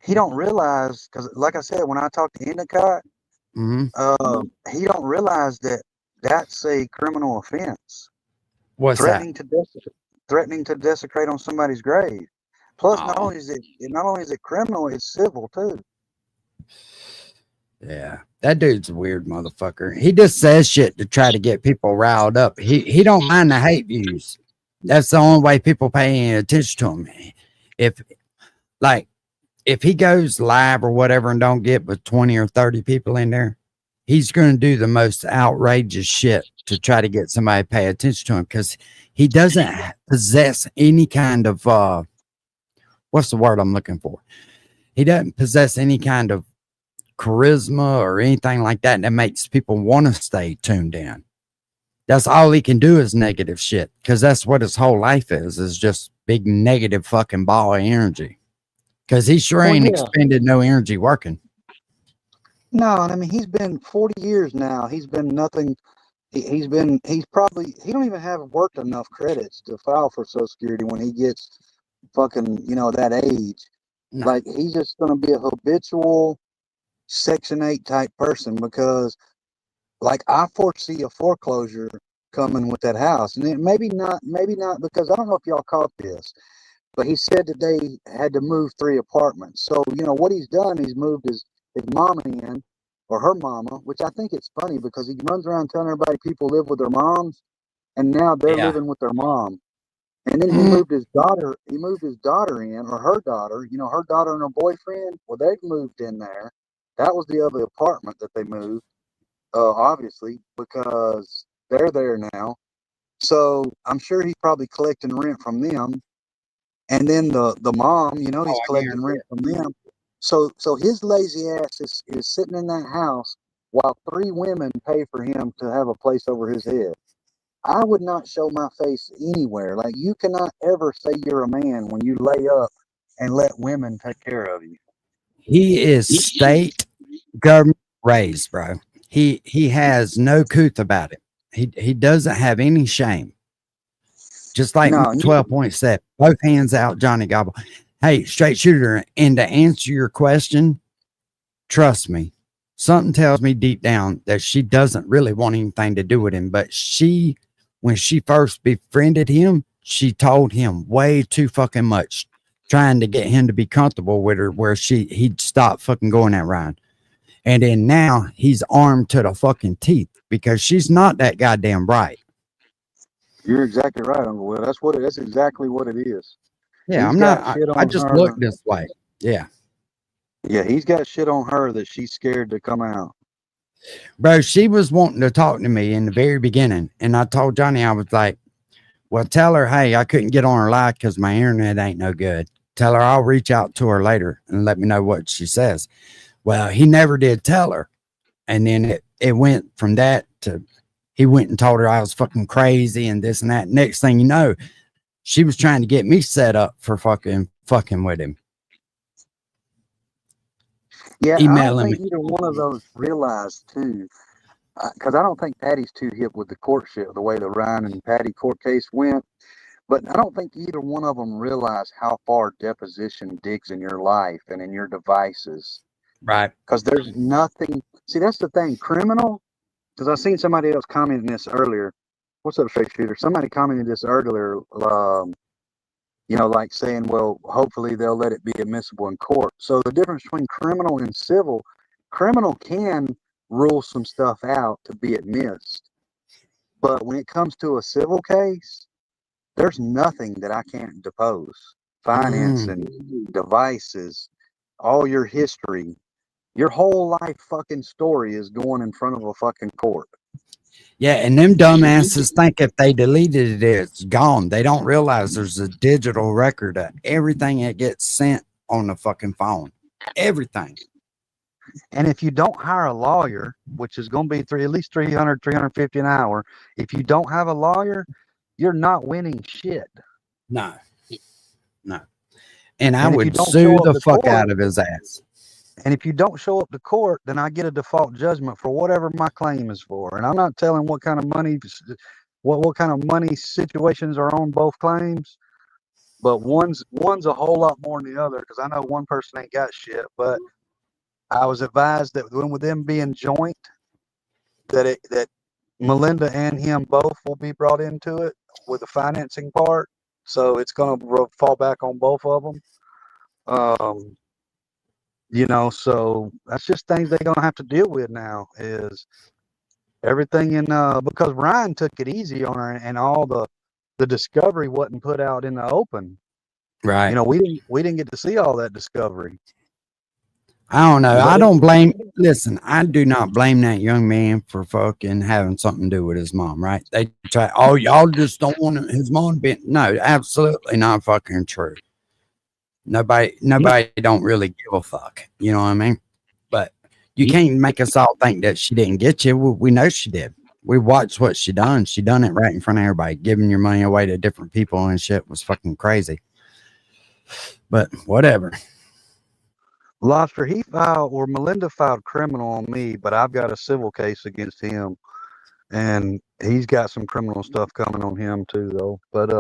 He don't realize, because like I said, when I talked to Endicott, he don't realize that that's a criminal offense. What's that? Threatening to desecrate on somebody's grave. Plus, not Oh, only is it criminal, it's civil too. yeah. That dude's a weird motherfucker. He just says shit to try to get people riled up. He don't mind the hate views. That's the only way people pay any attention to him. If like if he goes live or whatever and don't get but 20 or 30 people in there, he's going to do the most outrageous shit to try to get somebody to pay attention to him because he doesn't possess any kind of what's the word I'm looking for? He doesn't possess any kind of charisma or anything like that makes people want to stay tuned in. That's all he can do is negative shit because that's what his whole life is just big negative fucking ball of energy. Because he sure ain't expended no energy working. No, I mean he's been 40 years now. He's been nothing. He don't even have worked enough credits to file for Social Security when he gets fucking that age. No. Like he's just gonna be a habitual Section 8 type person because like I foresee a foreclosure coming with that house, and maybe not because I don't know if y'all caught this. But he said that they had to move 3 apartments. So, what he's done, he's moved his mama in, or her mama, which I think it's funny because he runs around telling everybody people live with their moms, and now they're living with their mom. And then he moved his daughter in, or her daughter, her daughter and her boyfriend. Well, they've moved in there. That was the other apartment that they moved, obviously, because they're there now. So I'm sure he's probably collecting rent from them. And then the mom, he's collecting rent from them. So his lazy ass is sitting in that house while 3 women pay for him to have a place over his head. I would not show my face anywhere. Like you cannot ever say you're a man when you lay up and let women take care of you. He is state government raised, bro. He has no couth about it. He doesn't have any shame. Just like 12.7, both hands out, Johnny Gobble. Hey, straight shooter. And to answer your question, trust me, something tells me deep down that she doesn't really want anything to do with him. But when she first befriended him, she told him way too fucking much, trying to get him to be comfortable with her, where he'd stop fucking going that round. And then now he's armed to the fucking teeth because she's not that goddamn bright. You're exactly right, Uncle Will. That's exactly what it is. Yeah, I'm not. I just look this way. Yeah. Yeah, he's got shit on her that she's scared to come out. Bro, she was wanting to talk to me in the very beginning. And I told Johnny, I was like, well, tell her, hey, I couldn't get on her live because my internet ain't no good. Tell her I'll reach out to her later and let me know what she says. Well, he never did tell her. And then it went from that to he went and told her I was fucking crazy and this and that. Next thing you know, she was trying to get me set up for fucking with him. Yeah, I don't think either one of those realized too, because I don't think Patty's too hip with the court shit, the way the Ryan and Patty court case went. But I don't think either one of them realized how far deposition digs in your life and in your devices. Right. Because there's nothing. See, that's the thing. Criminal. Because I seen somebody else commenting this earlier. What's up, straight shooter? Somebody commented this earlier. Like saying, well, hopefully they'll let it be admissible in court. So the difference between criminal and civil, criminal can rule some stuff out to be admitted. But when it comes to a civil case, there's nothing that I can't depose. Financing, devices, all your history, your whole life fucking story is going in front of a fucking court. Yeah, and them dumbasses think if they deleted it, it's gone. They don't realize there's a digital record of everything that gets sent on the fucking phone. Everything. And if you don't hire a lawyer, which is going to be at least $300, $350 an hour, if you don't have a lawyer, you're not winning shit. No. And I would sue the fuck out of his ass. And if you don't show up to court, then I get a default judgment for whatever my claim is for. And I'm not telling what kind of money, what kind of money situations are on both claims. But one's a whole lot more than the other because I know one person ain't got shit. But I was advised that with them being joint, that Melinda and him both will be brought into it with the financing part. So it's going to fall back on both of them. So that's just things they're going to have to deal with now is everything because Ryan took it easy on her and all the discovery wasn't put out in the open. Right. We didn't get to see all that discovery. I don't know. I don't blame. Listen, I do not blame that young man for fucking having something to do with his mom. Right? They try. Oh, y'all just don't want his mom to be. No, absolutely not fucking true. Nobody don't really give a fuck. You know what I mean? But you can't make us all think that she didn't get you. We know she did. We watched what she done. She done it right in front of everybody, giving your money away to different people and shit was fucking crazy. But whatever. Lobster, Melinda filed criminal on me, but I've got a civil case against him, and he's got some criminal stuff coming on him too, though. But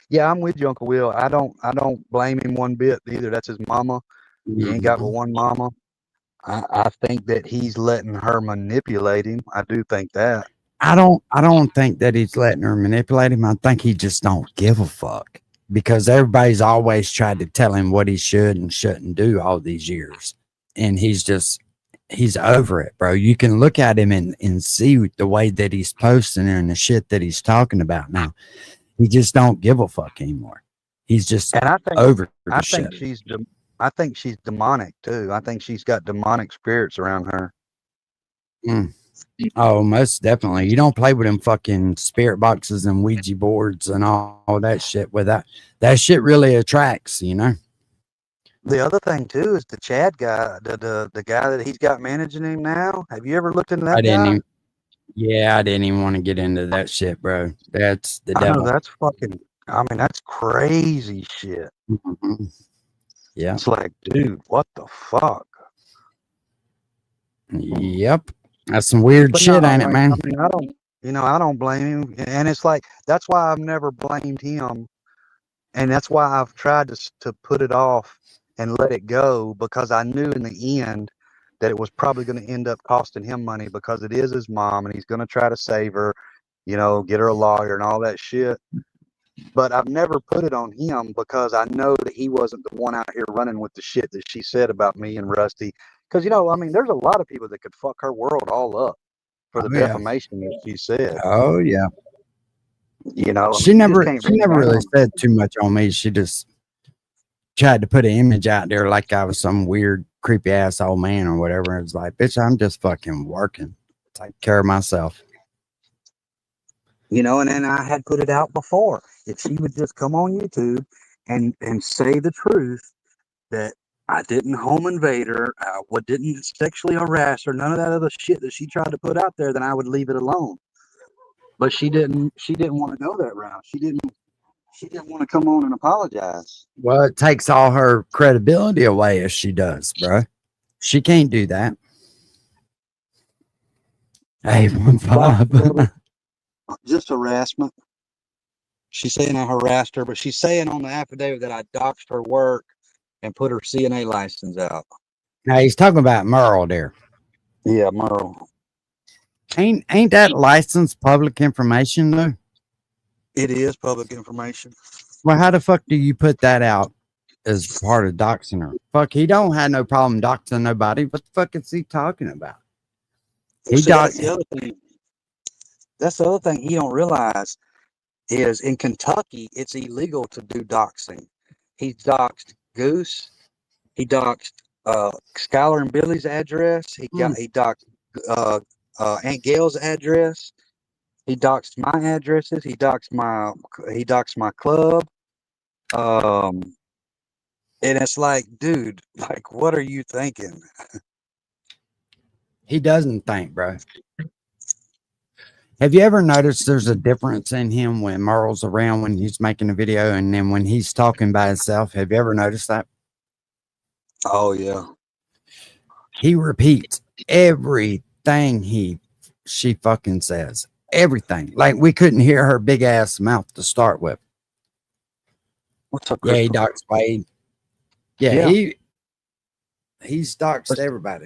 yeah, I'm with you, Uncle Will. I don't blame him one bit either. That's his mama. He ain't got but one mama. I think that he's letting her manipulate him. I do think that. I don't think that he's letting her manipulate him. I think he just don't give a fuck. Because everybody's always tried to tell him what he should and shouldn't do all these years. And he's over it, bro. You can look at him and see the way that he's posting and the shit that he's talking about now. He just don't give a fuck anymore. He's just over the shit. I think she's demonic too. I think she's got demonic spirits around her. Oh, most definitely. You don't play with them fucking spirit boxes and Ouija boards and all that shit. With that shit really attracts, you know. The other thing too is the Chad guy, the guy that he's got managing him now. Have you ever looked into that guy? I didn't even want to get into that shit, bro. That's the devil. That's fucking. I mean, that's crazy shit. Mm-hmm. Yeah, it's like, dude, what the fuck? Yep. That's some weird shit, ain't it, man? I mean, I don't blame him. And it's like, that's why I've never blamed him. And that's why I've tried to put it off and let it go, because I knew in the end that it was probably going to end up costing him money, because it is his mom and he's going to try to save her, get her a lawyer and all that shit. But I've never put it on him because I know that he wasn't the one out here running with the shit that she said about me and Rusty. Because, I mean, there's a lot of people that could fuck her world all up for the defamation that she said. Oh, yeah. She never really said too much on me. She just tried to put an image out there like I was some weird, creepy ass old man or whatever. It's like, bitch, I'm just fucking working. Take care of myself. And then I had put it out before. If she would just come on YouTube and say the truth, that I didn't home invade her, I didn't sexually harass her, none of that other shit that she tried to put out there, then I would leave it alone. But she didn't want to go that route. She didn't want to come on and apologize. Well, it takes all her credibility away if she does, bro. She can't do that. Hey, Bob. Just harassment. She's saying I harassed her, but she's saying on the affidavit that I doxed her work and put her CNA license out. Now he's talking about Merle there. Yeah, Merle. Ain't that license public information though? It is public information. Well, how the fuck do you put that out as part of doxing her? Fuck, he don't have no problem doxing nobody. What the fuck is he talking about? That's the other thing. That's the other thing he don't realize is in Kentucky, it's illegal to do doxing. He doxed Goose. He doxed Skylar and Billy's address. He doxed Aunt Gail's address. He doxed my addresses. He doxed my club. And it's like, dude, like, what are you thinking? He doesn't think, bro. Have you ever noticed there's a difference in him when Merle's around when he's making a video and then when he's talking by himself? Have you ever noticed that? Oh, yeah. He repeats everything she fucking says. Everything. Like we couldn't hear her big ass mouth to start with. What's up, Chris? Yeah, he doxed Wade. Yeah, he's doxed everybody.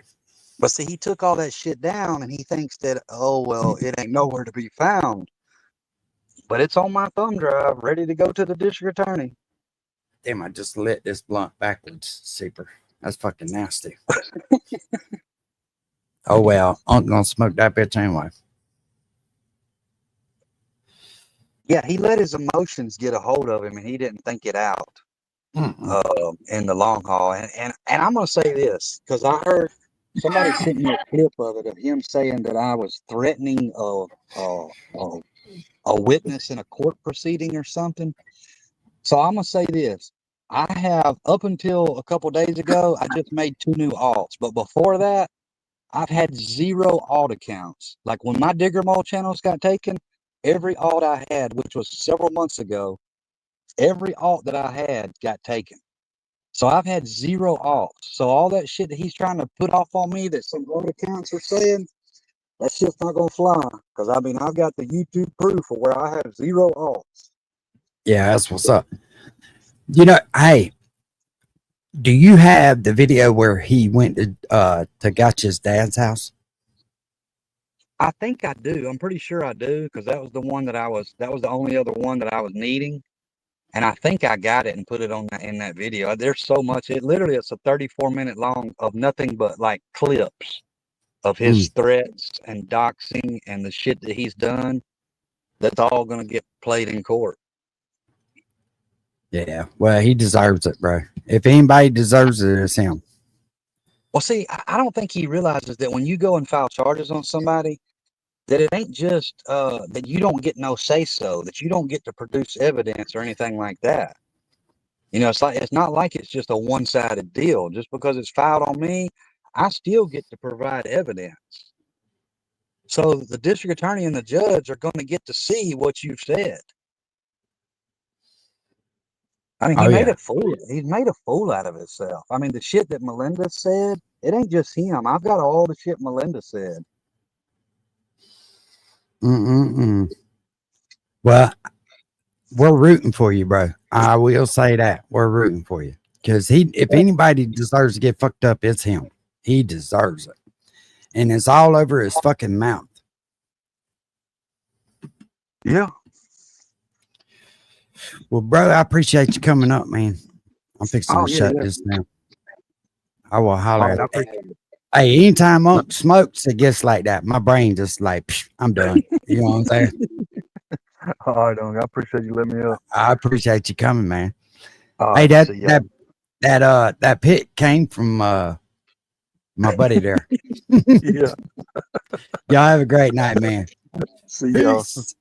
But see, he took all that shit down and he thinks that, oh, well, it ain't nowhere to be found. But it's on my thumb drive, ready to go to the district attorney. Damn, I just lit this blunt backwards, Super. That's fucking nasty. Oh, well. I'm going to smoke that bitch anyway. Yeah, he let his emotions get a hold of him and he didn't think it out in the long haul. And I'm going to say this because I heard somebody sent me a clip of it of him saying that I was threatening a witness in a court proceeding or something. So I'm going to say this. I have, up until a couple days ago, I just made 2 new alts. But before that, I've had 0 alt accounts. Like when my Digger Mall channels got taken, every alt I had, which was several months ago, every alt that I had got taken. So I've had 0 alts. So all that shit that he's trying to put off on me that some alt accounts are saying, that shit's not going to fly. Because, I mean, I've got the YouTube proof of where I have 0 alts. Yeah, that's what's up. You know, hey, do you have the video where he went to Gotcha's dad's house? I think I do. I'm pretty sure I do because that was the one that was the only other one that I was needing. And I think I got it and put it on in that video. There's so much. It's a 34-minute long of nothing but like clips of his threats and doxing and the shit that he's done. That's all going to get played in court. Yeah, well, he deserves it, bro. If anybody deserves it, it's him. Well, see, I don't think he realizes that when you go and file charges on somebody, that it ain't just that you don't get no say-so, that you don't get to produce evidence or anything like that. You know, it's not like it's just a one-sided deal. Just because it's filed on me, I still get to provide evidence. So the district attorney and the judge are going to get to see what you've said. I mean, he's made a fool out of himself. I mean, the shit that Melinda said, it ain't just him. I've got all the shit Melinda said. Well, we're rooting for you, bro. I will say that. We're rooting for you. Because if anybody deserves to get fucked up, it's him. He deserves it. And it's all over his fucking mouth. Yeah. Well, bro, I appreciate you coming up, man. I'm fixing to shut this down. I will holler at you. Hey, anytime Monk smokes, it gets like that. My brain just like, I'm done. You know what I'm saying? All right, I appreciate you letting me up. I appreciate you coming, man. Hey, that pit came from my buddy there. Yeah. Y'all have a great night, man. See y'all. Peace.